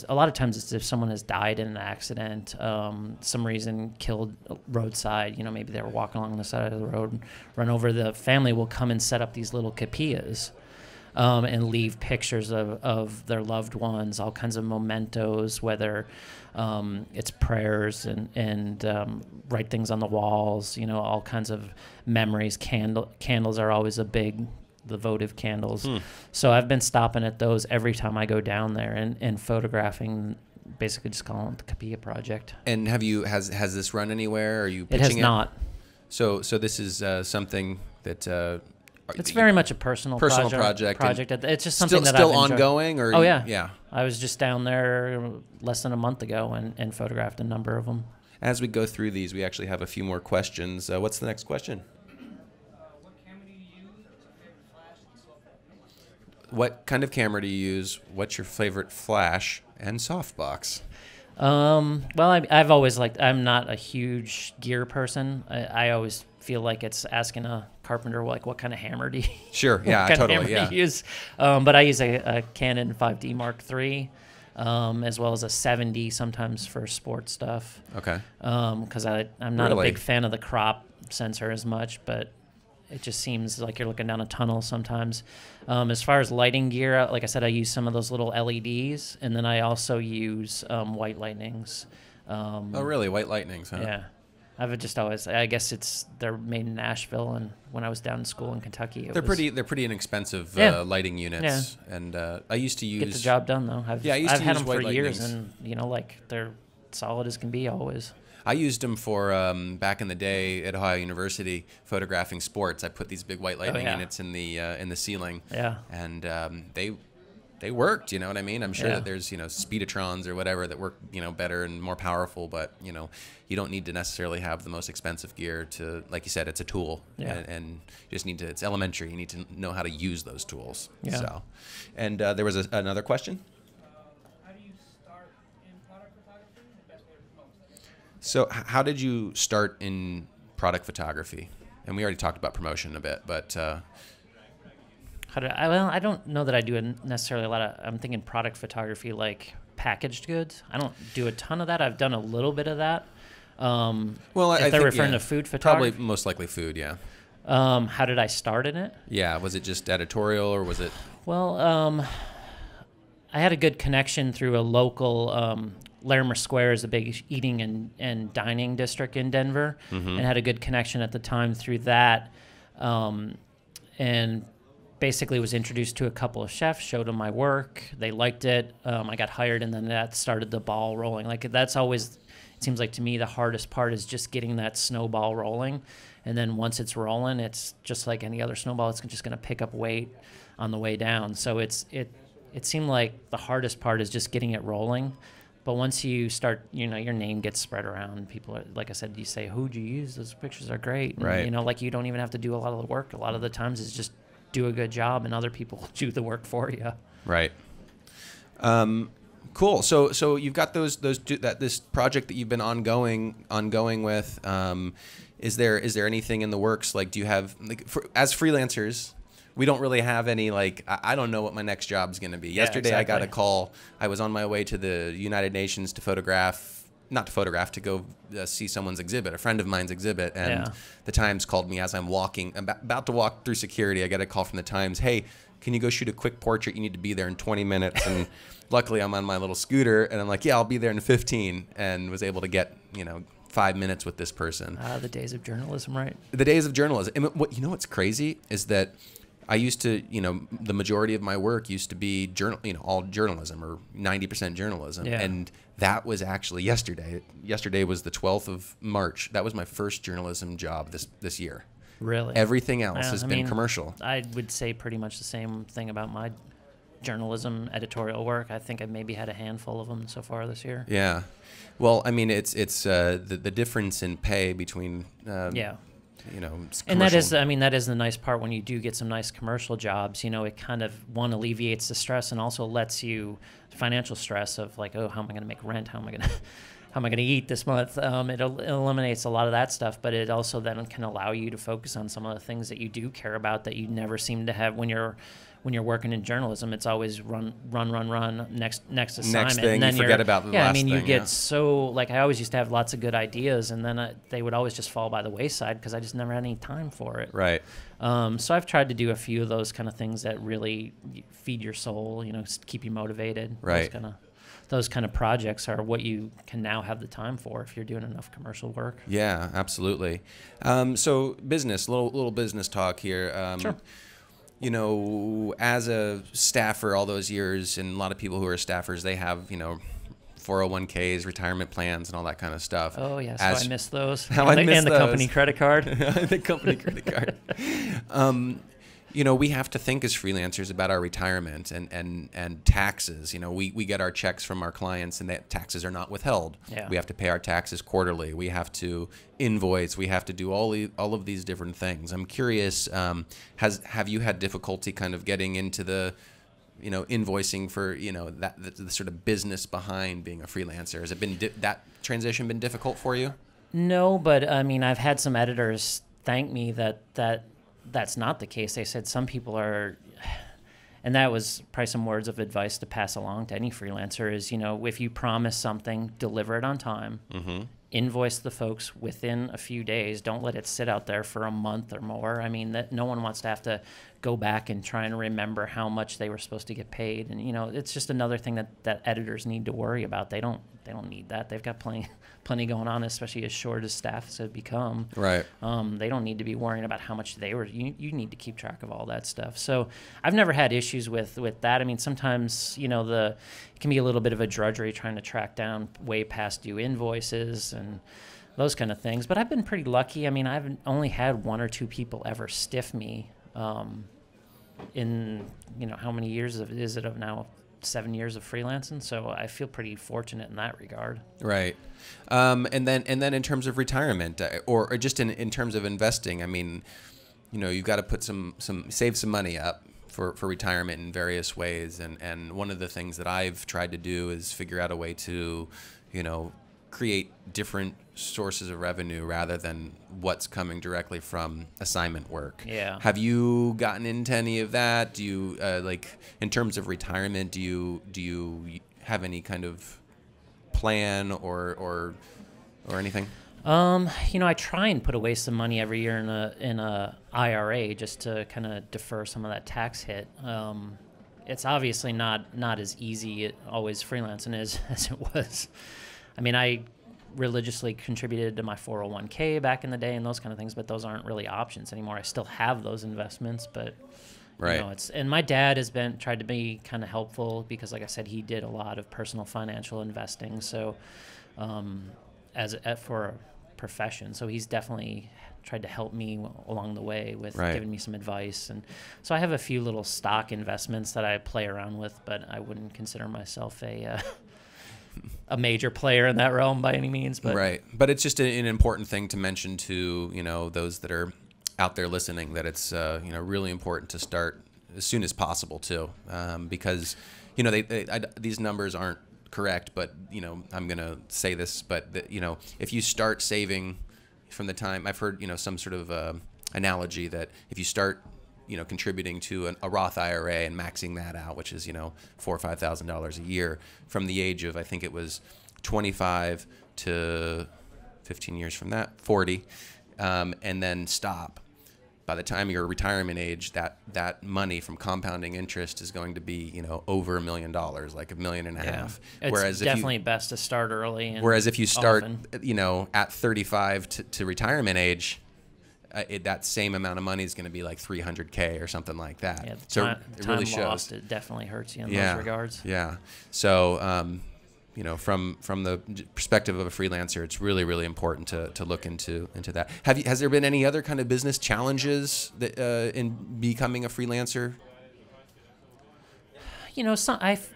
a lot of times it's if someone has died in an accident, some reason killed roadside. You know, maybe they were walking along the side of the road, run over. The family will come and set up these little capillas. And leave pictures of their loved ones, all kinds of mementos, whether it's prayers and write things on the walls, you know, all kinds of memories. Candles are always the votive candles. So I've been stopping at those every time I go down there and photographing, basically just calling it the Capilla Project. And has this run anywhere? Are you pitching it? Has not. So this is something that... It's very much a personal project. It's just something that still I've enjoyed. Ongoing, or oh yeah, yeah. I was just down there less than a month ago and photographed a number of them. As we go through these, we actually have a few more questions. What's the next question? What camera do you use? What's your favorite flash and softbox? What kind of camera do you use? What's your favorite flash and softbox? Well, I've always liked. I'm not a huge gear person. I always feel like it's asking a carpenter like what kind of hammer do you sure yeah totally yeah do you use. But I use a Canon 5D Mark III, as well as a 7D sometimes for sports stuff. Okay. Because I'm not Really? a big fan of the crop sensor as much, but it just seems like you're looking down a tunnel sometimes. As far as lighting gear, like I said, I use some of those little LEDs, and then I also use white lightnings. Oh really? White lightnings, huh? Yeah. I've just always, I guess they're made in Nashville, and when I was down in school in Kentucky, They're pretty inexpensive lighting units, and I used to use get the job done though. I used I've to had use them for white years, lightnings. and you know, like they're solid as can be always. I used them for back in the day at Ohio University photographing sports. I put these big white lightning units in the ceiling, and they worked. You know what I mean? I'm sure that there's speedotrons or whatever that work better and more powerful, but you don't need to necessarily have the most expensive gear to, like you said, it's a tool, and you just need to. It's elementary. You need to know how to use those tools. Yeah. So, and there was another question. How do you start in product photography? The best way to promote it? So how did you start in product photography? And we already talked about promotion a bit, but I don't know that I do necessarily a lot of. I'm thinking product photography, like packaged goods. I don't do a ton of that. I've done a little bit of that. well, if I they're think, referring to food photography, probably most likely food. Yeah. How did I start in it? Yeah. Was it just editorial, or was it? Well, I had a good connection through a local. Larimer Square is a big eating and dining district in Denver, and had a good connection at the time through that, and basically was introduced to a couple of chefs, showed them my work, they liked it, I got hired, and then that started the ball rolling. Like that's always, it seems like to me the hardest part is just getting that snowball rolling, and then once it's rolling, it's just like any other snowball, it's just going to pick up weight on the way down. So it seemed like the hardest part is just getting it rolling. But once you start, your name gets spread around. People are, like I said, you say, who'd you use? Those pictures are great. Right. And, like you don't even have to do a lot of the work. A lot of the times it's just do a good job and other people do the work for you. Right. Cool. So you've got this project that you've been ongoing with. Is there anything in the works? Like, do you have, as freelancers, we don't really have any, like, I don't know what my next job's going to be. Yesterday, exactly. I got a call. I was on my way to the United Nations to go see someone's exhibit, a friend of mine's exhibit. And the Times called me as I'm about to walk through security. I got a call from the Times. Hey, can you go shoot a quick portrait? You need to be there in 20 minutes. And luckily, I'm on my little scooter. And I'm like, yeah, I'll be there in 15. And was able to get, 5 minutes with this person. The days of journalism, right? The days of journalism. And what's crazy is that I used to, the majority of my work used to be all journalism, or 90% journalism. Yeah. And that was actually yesterday. Yesterday was the 12th of March. That was my first journalism job this year. Really? Everything else has been commercial. I would say pretty much the same thing about my journalism editorial work. I think I maybe had a handful of them so far this year. Yeah. Well, I mean, it's the difference in pay between and that is the nice part when you do get some nice commercial jobs. It kind of alleviates the stress and also lets you financial stress of like, oh, how am I going to make rent? How am I going to how am I going to eat this month? It eliminates a lot of that stuff, but it also then can allow you to focus on some of the things that you do care about that you never seem to have when you're working in journalism. It's always run, next assignment. Next thing, and then you forget about the last thing. you get so, like, I always used to have lots of good ideas, and then they would always just fall by the wayside because I just never had any time for it. Right. So I've tried to do a few of those kind of things that really feed your soul, keep you motivated. Right. Those kind of projects are what you can now have the time for if you're doing enough commercial work. Yeah, absolutely. So business, little business talk here. Sure. As a staffer all those years, and a lot of people who are staffers, they have, 401ks, retirement plans, and all that kind of stuff. Oh, yeah, so I miss those. How I miss and the those. company credit card. The company credit card. We have to think as freelancers about our retirement and taxes. We get our checks from our clients, and that taxes are not withheld. Yeah. We have to pay our taxes quarterly. We have to invoice. We have to do all of these different things. I'm curious, have you had difficulty kind of getting into the invoicing for the sort of business behind being a freelancer? Has it been that transition been difficult for you? No, but I mean, I've had some editors thank me that's not the case. They said some people are, and that was probably some words of advice to pass along to any freelancer is, if you promise something, deliver it on time, invoice the folks within a few days. Don't let it sit out there for a month or more. I mean, no one wants to have to go back and try and remember how much they were supposed to get paid. And, it's just another thing that editors need to worry about. They don't need that. They've got plenty going on, especially as short as staffs have become. Right. They don't need to be worrying about how much they were. You need to keep track of all that stuff. So I've never had issues with that. I mean, sometimes it can be a little bit of a drudgery trying to track down way past due invoices and those kind of things. But I've been pretty lucky. I mean, I've only had one or two people ever stiff me. In how many years is it of now? 7 years of freelancing, so I feel pretty fortunate in that regard. Right. And then in terms of retirement, or just in terms of investing, I mean, you've got to put save some money up for retirement in various ways, and one of the things that I've tried to do is figure out a way to, create different sources of revenue rather than what's coming directly from assignment work. Yeah. Have you gotten into any of that? Do you in terms of retirement, do you have any kind of plan or anything? I try and put away some money every year in a IRA just to kind of defer some of that tax hit. It's obviously not as easy always freelancing as it was. I mean, I religiously contributed to my 401k back in the day and those kind of things, but those aren't really options anymore. I still have those investments, but right. And my dad has tried to be kind of helpful because, like I said, he did a lot of personal financial investing. So, for a profession, so he's definitely tried to help me along the way with giving me some advice. And so I have a few little stock investments that I play around with, but I wouldn't consider myself a major player in that realm by any means. But right. But it's just an important thing to mention to, those that are out there listening, that it's, really important to start as soon as possible too. Because, these numbers aren't correct, but, I'm going to say this, but, if you start saving from the time, I've heard, some sort of analogy that if you start contributing to a Roth IRA and maxing that out, which is, $4,000 or $5,000 a year from the age of, I think it was 25 to 15 years from that, 40, and then stop. By the time you're retirement age, that money from compounding interest is going to be, over $1 million, like $1.5 million. It's whereas definitely best to start early. And whereas if you start, often. At 35 to retirement age, that same amount of money is going to be like $300K or something like that. Yeah, so it really shows. Lost, it definitely hurts you in those regards. Yeah. So, from the perspective of a freelancer, it's really, really important to look into that. Has there been any other kind of business challenges that, in becoming a freelancer?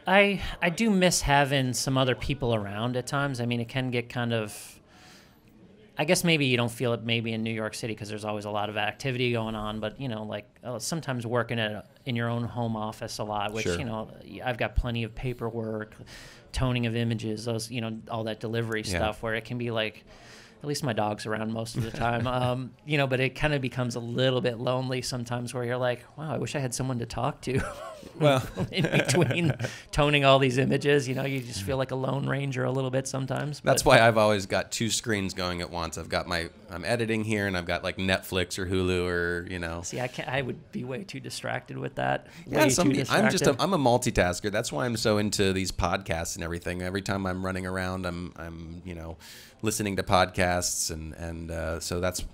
I do miss having some other people around at times. I mean, it can get kind of. I guess maybe you don't feel it maybe in New York City because there's always a lot of activity going on. But, you know, like sometimes working in your own home office a lot, which, Sure. you know, I've got plenty of paperwork, toning of images, those, you know, all that delivery stuff where it can be like, at least my dog's around most of the time, you know, but it kind of becomes a little bit lonely sometimes where you're like, wow, I wish I had someone to talk to. Well, in between toning all these images, you know, you just feel like a lone ranger a little bit sometimes. That's why I've always got 2 screens going at once. I've got I'm editing here, and I've got like Netflix or Hulu or, you know. See, I would be way too distracted with that. Yeah, Way too distracted. I'm a multitasker. That's why I'm so into these podcasts and everything. Every time I'm running around, I'm you know, listening to podcasts, and so that's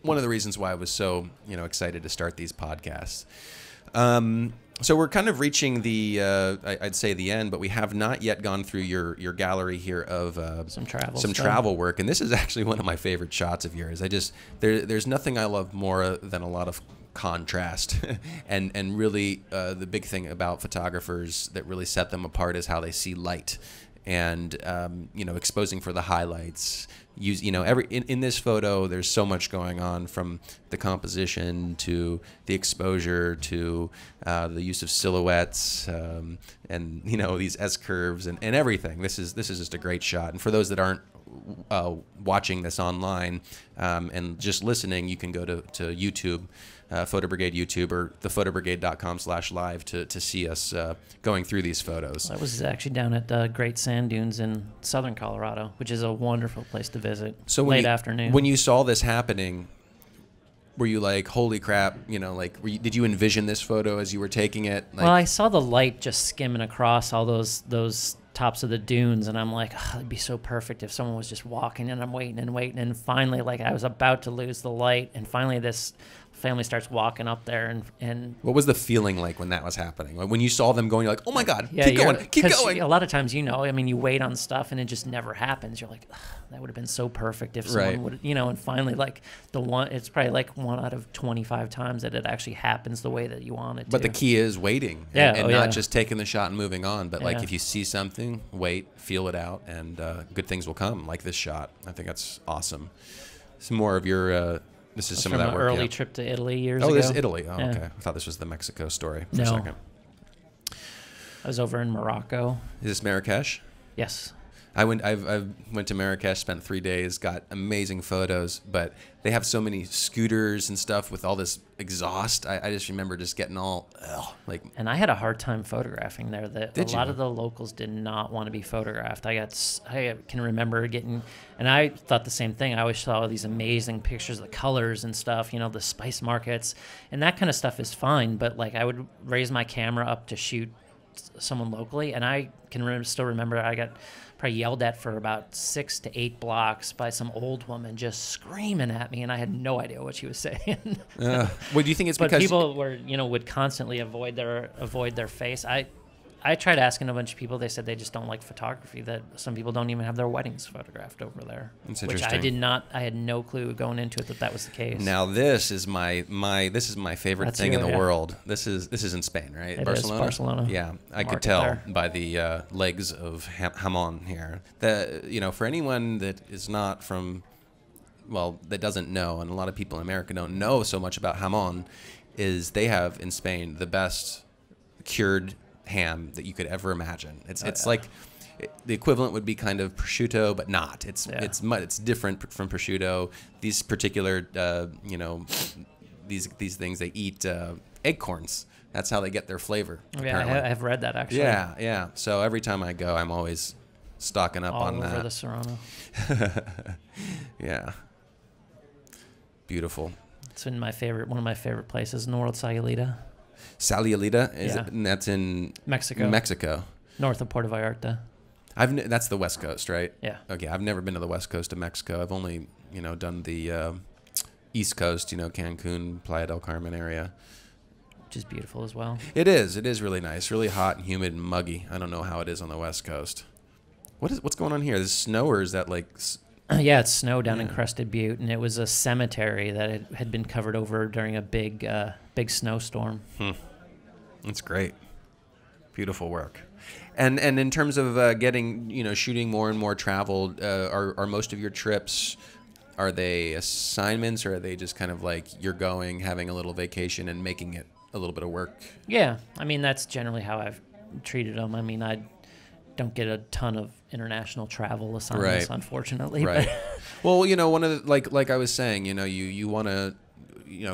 one of the reasons why I was so, you know, excited to start these podcasts. So we're kind of reaching the I'd say the end, but we have not yet gone through your gallery here of some some travel work, and this is actually one of my favorite shots of yours. There's nothing I love more than a lot of contrast, and really the big thing about photographers that really set them apart is how they see light, and you know, exposing for the highlights. You know, in this photo, there's so much going on, from the composition to the exposure to the use of silhouettes, and, you know, these S curves and everything. This is just a great shot. And for those that aren't watching this online and just listening, you can go to YouTube, Photo Brigade YouTube, or thephotobrigade.com/live to see us going through these photos. I was actually down at Great Sand Dunes in southern Colorado, which is a wonderful place to visit. So late afternoon. When you saw this happening, were you like, holy crap, you know, like, did you envision this photo as you were taking it? Like, well, I saw the light just skimming across all those tops of the dunes, and I'm like, oh, it'd be so perfect if someone was just walking, and I'm waiting, and finally, like, I was about to lose the light, and finally this family starts walking up there, and what was the feeling like when that was happening? Like when you saw them going, you're like, oh my God, yeah, keep going. A lot of times, you know, I mean, you wait on stuff and it just never happens. You're like, that would have been so perfect if someone would, you know, and finally, like, it's probably like 1 out of 25 times that it actually happens the way that you want it to. But the key is waiting, and not just taking the shot and moving on, but like, if you see something, wait, feel it out, and good things will come, like this shot. I think that's awesome. Some more of your... This is some of that work. Early trip to Italy years ago. Oh, this is Italy. Oh, okay. I thought this was the Mexico story for a second. I was over in Morocco. Is this Marrakesh? Yes. I went to Marrakesh, spent 3 days, got amazing photos, but they have so many scooters and stuff with all this exhaust. I just remember just getting all like. And I had a hard time photographing there. A lot of the locals did not want to be photographed. I can remember getting, and I thought the same thing. I always saw all these amazing pictures of the colors and stuff, you know, the spice markets, and that kind of stuff is fine. But like, I would raise my camera up to shoot someone locally, and I can still remember I got probably yelled at for about 6 to 8 blocks by some old woman just screaming at me, and I had no idea what she was saying. Well, do you think it's but because people would constantly avoid their face? I tried asking a bunch of people. They said they just don't like photography. That some people don't even have their weddings photographed over there. That's which interesting. I had no clue going into it that was the case. Now this is my favorite thing in the world. This is in Spain, right? Barcelona. Barcelona. Yeah, I could tell by the legs of jamon here. For anyone that is not from, that doesn't know, and a lot of people in America don't know so much about jamon, is they have in Spain the best cured ham that you could ever imagine. It's like the equivalent would be kind of prosciutto, but not. It's different from prosciutto. These particular these things, they eat acorns. That's how they get their flavor. Yeah, I have read that actually. Yeah. So every time I go, I'm always stocking up on that. All over the Serrano. Yeah. Beautiful. It's been one of my favorite places in the world, Sayulita. Sayulita, and that's in Mexico, north of Puerto Vallarta. That's the West Coast, right? Yeah. Okay, I've never been to the West Coast of Mexico. I've only done the East Coast, Cancun, Playa del Carmen area, which is beautiful as well. It is really nice, really hot and humid and muggy. I don't know how it is on the West Coast. What's going on here? Is snow, or is that like? Yeah, it's snow down in Crested Butte, and it was a cemetery that had been covered over during a big snowstorm. That's great. Beautiful work. And in terms of getting, shooting more and more travel, are most of your trips are they assignments, or are they just kind of like you're going, having a little vacation, and making it a little bit of work? Yeah, I mean, that's generally how I've treated them. I mean, I don't get a ton of international travel assignments, unfortunately. Right. But Well, one of the, like I was saying, you want to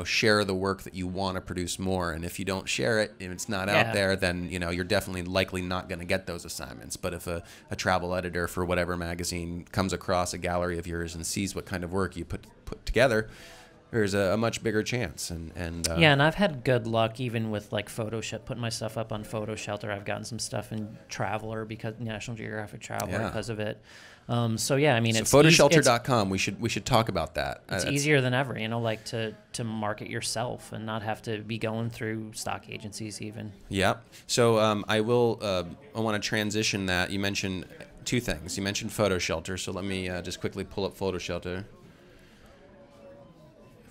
share the work that you want to produce more, and if you don't share it, if it's not out there, then you're definitely likely not going to get those assignments. But if a travel editor for whatever magazine comes across a gallery of yours and sees what kind of work you put together, there's a much bigger chance. And yeah, and I've had good luck even with like putting my stuff up on Photo Shelter. I've gotten some stuff in Traveler, because National Geographic Traveler, because of it. So yeah, I mean, it's photoshelter.com. We should talk about that. It's easier than ever, like to market yourself and not have to be going through stock agencies even. Yeah. So I want to transition that. You mentioned two things. You mentioned Photo Shelter. So let me just quickly pull up Photo Shelter.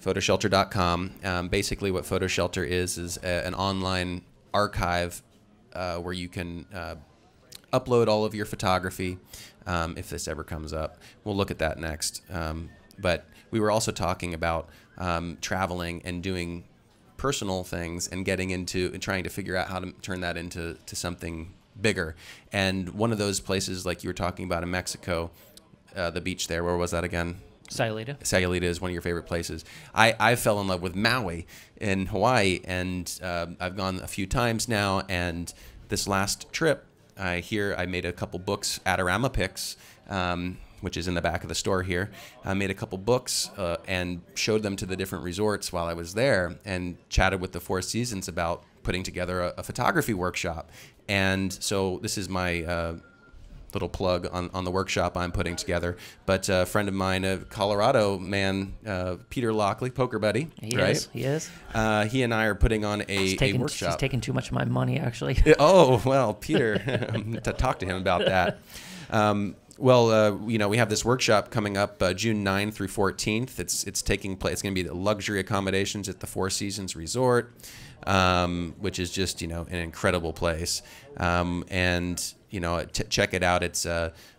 Photoshelter.com. Basically, what Photo Shelter is an online archive where you can upload all of your photography. If this ever comes up, we'll look at that next. But we were also talking about traveling and doing personal things and getting into and trying to figure out how to turn that into something bigger. And one of those places, like you were talking about in Mexico, the beach there, where was that again? Sayulita. Sayulita is one of your favorite places. I fell in love with Maui in Hawaii, and I've gone a few times now. And this last trip, I made a couple books, Adorama pics, which is in the back of the store here. I made a couple books and showed them to the different resorts while I was there, and chatted with the Four Seasons about putting together a photography workshop. And so this is my little plug on the workshop I'm putting together. But a friend of mine, a Colorado man, Peter Lockley, poker buddy, He is. He and I are putting on a workshop. He's taking too much of my money, actually. Oh, well, Peter, to talk to him about that. We have this workshop coming up June 9th through 14th. It's taking place. It's going to be the luxury accommodations at the Four Seasons Resort, which is just, an incredible place. Check it out. It's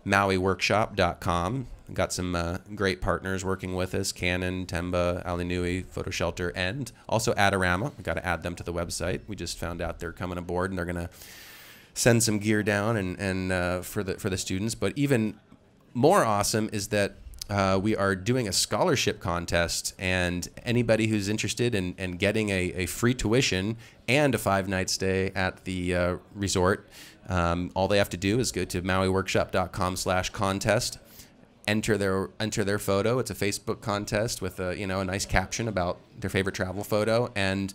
MauiWorkshop.com. We've got some great partners working with us: Canon, Temba, Alinui, Photo Shelter, and also Adorama. We've got to add them to the website. We just found out they're coming aboard, and they're going to send some gear down and for the students. But even more awesome is that we are doing a scholarship contest, and anybody who's interested in getting a free tuition and a 5-night stay at the resort, all they have to do is go to MauiWorkshop.com/contest, enter their photo. It's a Facebook contest with a nice caption about their favorite travel photo, and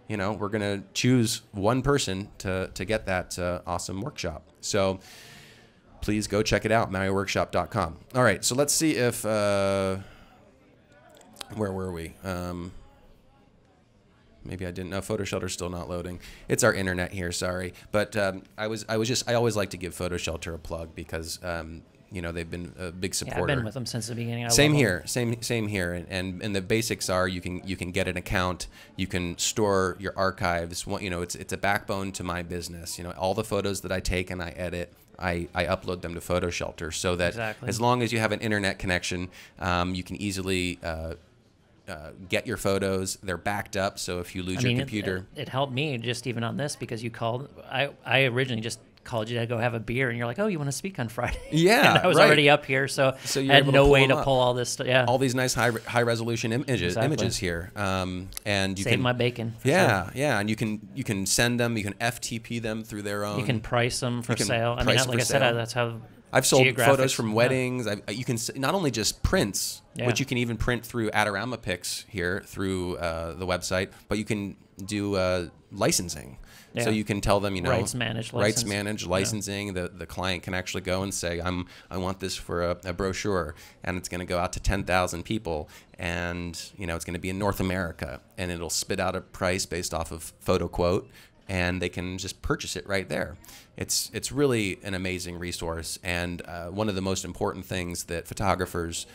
we're gonna choose one person to get that awesome workshop. So please go check it out, MauiWorkshop.com. All right, so let's see if where were we? Maybe I didn't know. Photo Shelter's still not loading. It's our internet here. Sorry, but I always like to give Photo Shelter a plug because they've been a big supporter. Yeah, I've been with them since the beginning. Same here. And the basics are you can get an account, you can store your archives. It's a backbone to my business. All the photos that I take and I edit, I upload them to Photo Shelter, so that as long as you have an internet connection, you can easily get your photos. They're backed up, so if you lose your computer, it helped me just even on this because you called. I originally just called you to go have a beer, and you're like, "Oh, you want to speak on Friday?" Yeah, and I was already up here, so I had no way to pull all this stuff. Yeah, all these nice high resolution images here, and you save my bacon. Yeah, and you can send them. You can FTP them through their own. You can price them for sale. I mean, like I said, that's how. I've sold photos from weddings. You can not only just prints, which you can even print through Adorama pics here through the website, but you can do licensing. Yeah. So you can tell them, rights managed licensing. The client can actually go and say, I want this for a brochure, and it's going to go out to 10,000 people, and it's going to be in North America, and it'll spit out a price based off of photo quote, and they can just purchase it right there. It's really an amazing resource, and one of the most important things that photographers,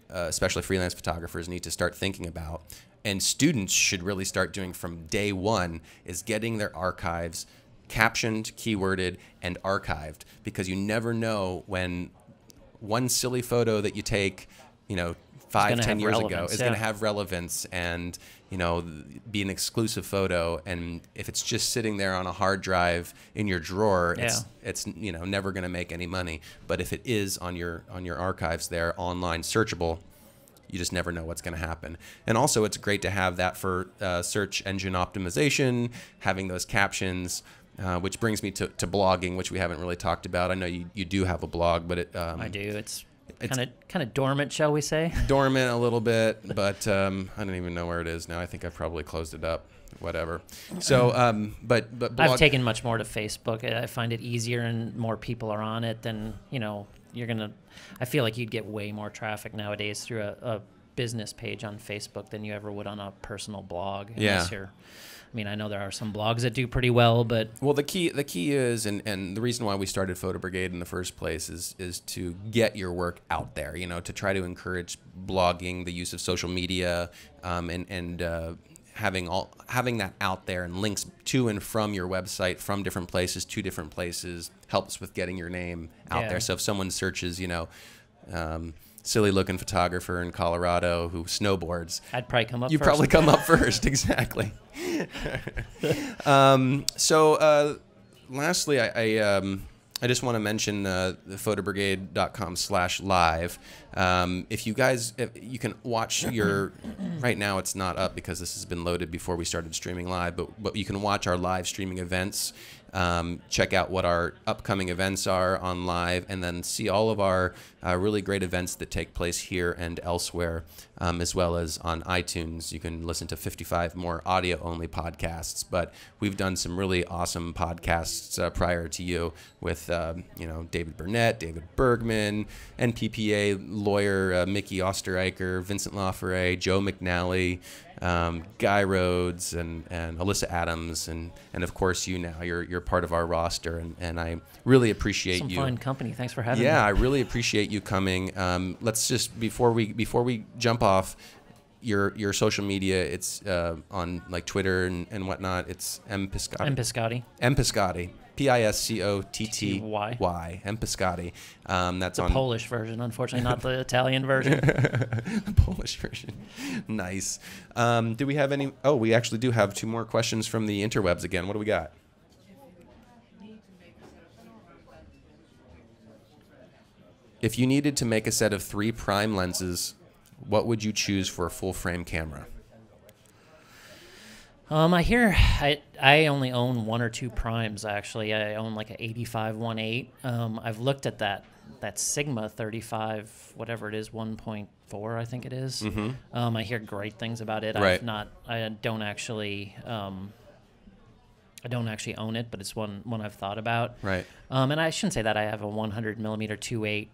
especially freelance photographers, need to start thinking about, and students should really start doing from day one, is getting their archives captioned, keyworded, and archived, because you never know when one silly photo that you take, 5, 10 years ago relevance, is yeah. going to have relevance and, you know, be an exclusive photo. And if it's just sitting there on a hard drive in your drawer, it's you know, never going to make any money. But if it is on your archives there, online, searchable, you just never know what's going to happen. And also, it's great to have that for search engine optimization, having those captions, which brings me to blogging, which we haven't really talked about. I know you do have a blog, but it I do. It's kind of dormant, shall we say? Dormant a little bit, but I don't even know where it is now. I think I've probably closed it up. Whatever. So, but I've taken much more to Facebook. I find it easier, and more people are on it. Then, you know, I feel like you'd get way more traffic nowadays through a business page on Facebook than you ever would on a personal blog. Yeah. I mean, I know there are some blogs that do pretty well, but well, the key is, and the reason why we started Photo Brigade in the first place is to get your work out there. You know, to try to encourage blogging, the use of social media, and having that out there, and links to and from your website from different places to different places helps with getting your name out there. So if someone searches, you know, silly looking photographer in Colorado who snowboards, I'd probably come up. You probably come up first, exactly. Lastly, I just want to mention the photobrigade.com/live. If you guys, you can watch your, right now it's not up because this has been loaded before we started streaming live, but you can watch our live streaming events, check out what our upcoming events are on live, and then see all of our really great events that take place here and elsewhere, as well as on iTunes. You can listen to 55 more audio-only podcasts, but we've done some really awesome podcasts prior to you with, you know, David Burnett, David Bergman, NPPA lawyer Mickey Osterreicher, Vincent LaFerre, Joe McNally, Guy Rhodes, and Alyssa Adams, and of course you now. You're part of our roster, and I really appreciate you. Some fine company. Thanks for having me. Yeah, I really appreciate you coming. Let's just before we jump off, your social media. It's on like Twitter and whatnot. It's M Piscotty. M Piscotty. M Piscotty. Piscotty. M Piscotty. That's the on Polish version, unfortunately, not the Italian version. The Polish version. Nice. Do we have any? Oh, we actually do have 2 more questions from the interwebs again. What do we got? If you needed to make a set of 3 prime lenses, what would you choose for a full frame camera? I hear I only own 1 or 2 primes, actually. I own like an 85 1.8. I've looked at that Sigma 35, whatever it is, 1.4, I think it is. Mm-hmm. I hear great things about it. Right. I don't actually own it, but it's one I've thought about. Right. And I shouldn't say that. I have a 100 millimeter 2.8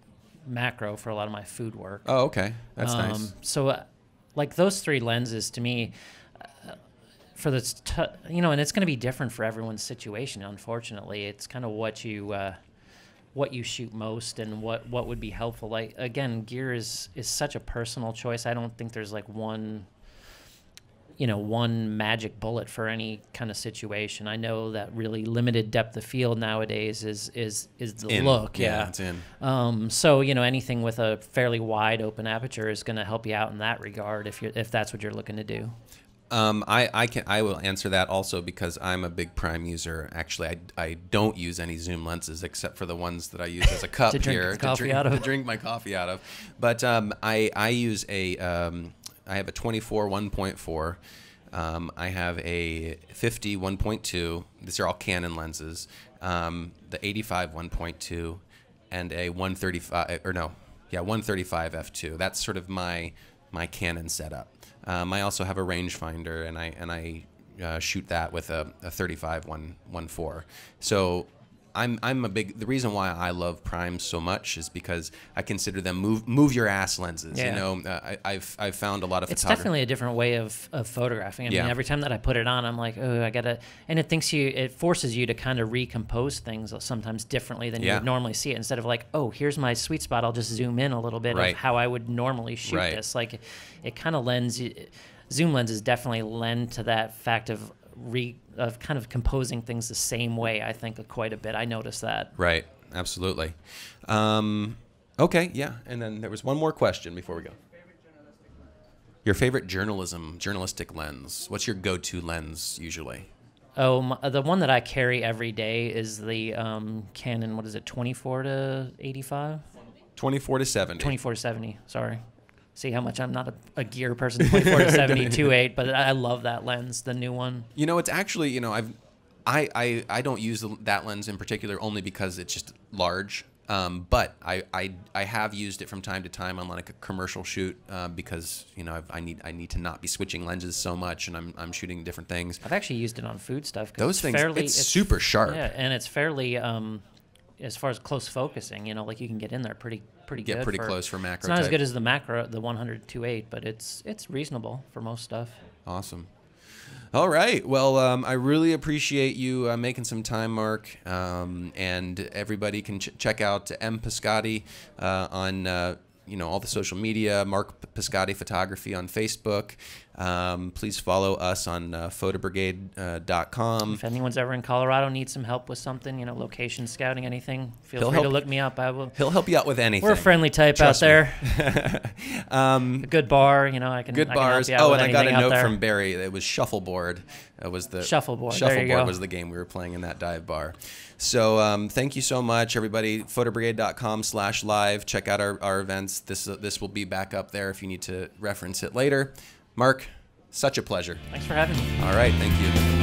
macro for a lot of my food work. Oh, okay. That's nice. So, like those 3 lenses to me, for this, you know, and it's going to be different for everyone's situation. Unfortunately, it's kind of what you shoot most and what would be helpful. Like again, gear is such a personal choice. I don't think there's like one magic bullet for any kind of situation. I know that really limited depth of field nowadays is the look. Yeah, it's in. So you know, anything with a fairly wide open aperture is going to help you out in that regard if that's what you're looking to do. I will answer that also because I'm a big prime user. Actually, I don't use any zoom lenses except for the ones that I use as a cup to drink here to drink my coffee out of. But I use I have a 24 1.4. I have a 50 1.2. These are all Canon lenses. The 85 1.2 and a 135 135 f2. That's sort of my Canon setup. I also have a rangefinder, and I shoot that with a 35 1.4. So the reason why I love primes so much is because I consider them move your ass lenses. Yeah. You know, I've found a lot of It's photographers. definitely a different way of photographing. I mean, every time that I put it on, I'm like, oh, I gotta, and it forces you to kind of recompose things sometimes differently than you would normally see it. Instead of like, oh, here's my sweet spot, I'll just zoom in a little bit of how I would normally shoot this. Like, it kind of lends. Zoom lenses definitely lend to that fact of kind of composing things the same way, I think, quite a bit. I noticed that. Right. Absolutely. Okay. Yeah. And then there was one more question before we go. Favorite journalistic Your favorite journalistic lens. What's your go-to lens usually? Oh, the one that I carry every day is the Canon. What is it? 24 to 85. 24 to 70. 24 to 70. Sorry. See how much I'm not a gear person. 24 to 70 2.8, but I love that lens, the new one. You know, it's actually, you know, I don't use that lens in particular only because it's just large. But I have used it from time to time on like a commercial shoot because, you know, I need to not be switching lenses so much, and I'm shooting different things. I've actually used it on food stuff. Those things, it's super sharp. Yeah, and it's fairly as far as close focusing, you know, like you can get in there pretty good. Get pretty close for macro. It's not type. as good as the macro, the 100 2.8, but it's reasonable for most stuff. Awesome. All right. Well, I really appreciate you making some time, Marc. And everybody can check out M. Piscotty on you know, all the social media. Marc Piscotty Photography on Facebook. Please follow us on photobrigade.com. If anyone's ever in Colorado, needs some help with something, you know, location scouting, anything, feel free to look me up. I will. He'll help you out with anything. We're a friendly type Trust out there. A good bar, you know, I can. Good I can bars. help you out with And I got a anything out note there. from Barry. It was Shuffleboard. It was the Shuffleboard. There you Shuffleboard go. was the game we were playing in that dive bar. So thank you so much, everybody. Photobrigade.com/live. Check out our events. This will be back up there if you need to reference it later. Marc, such a pleasure. Thanks for having me. All right. Thank you.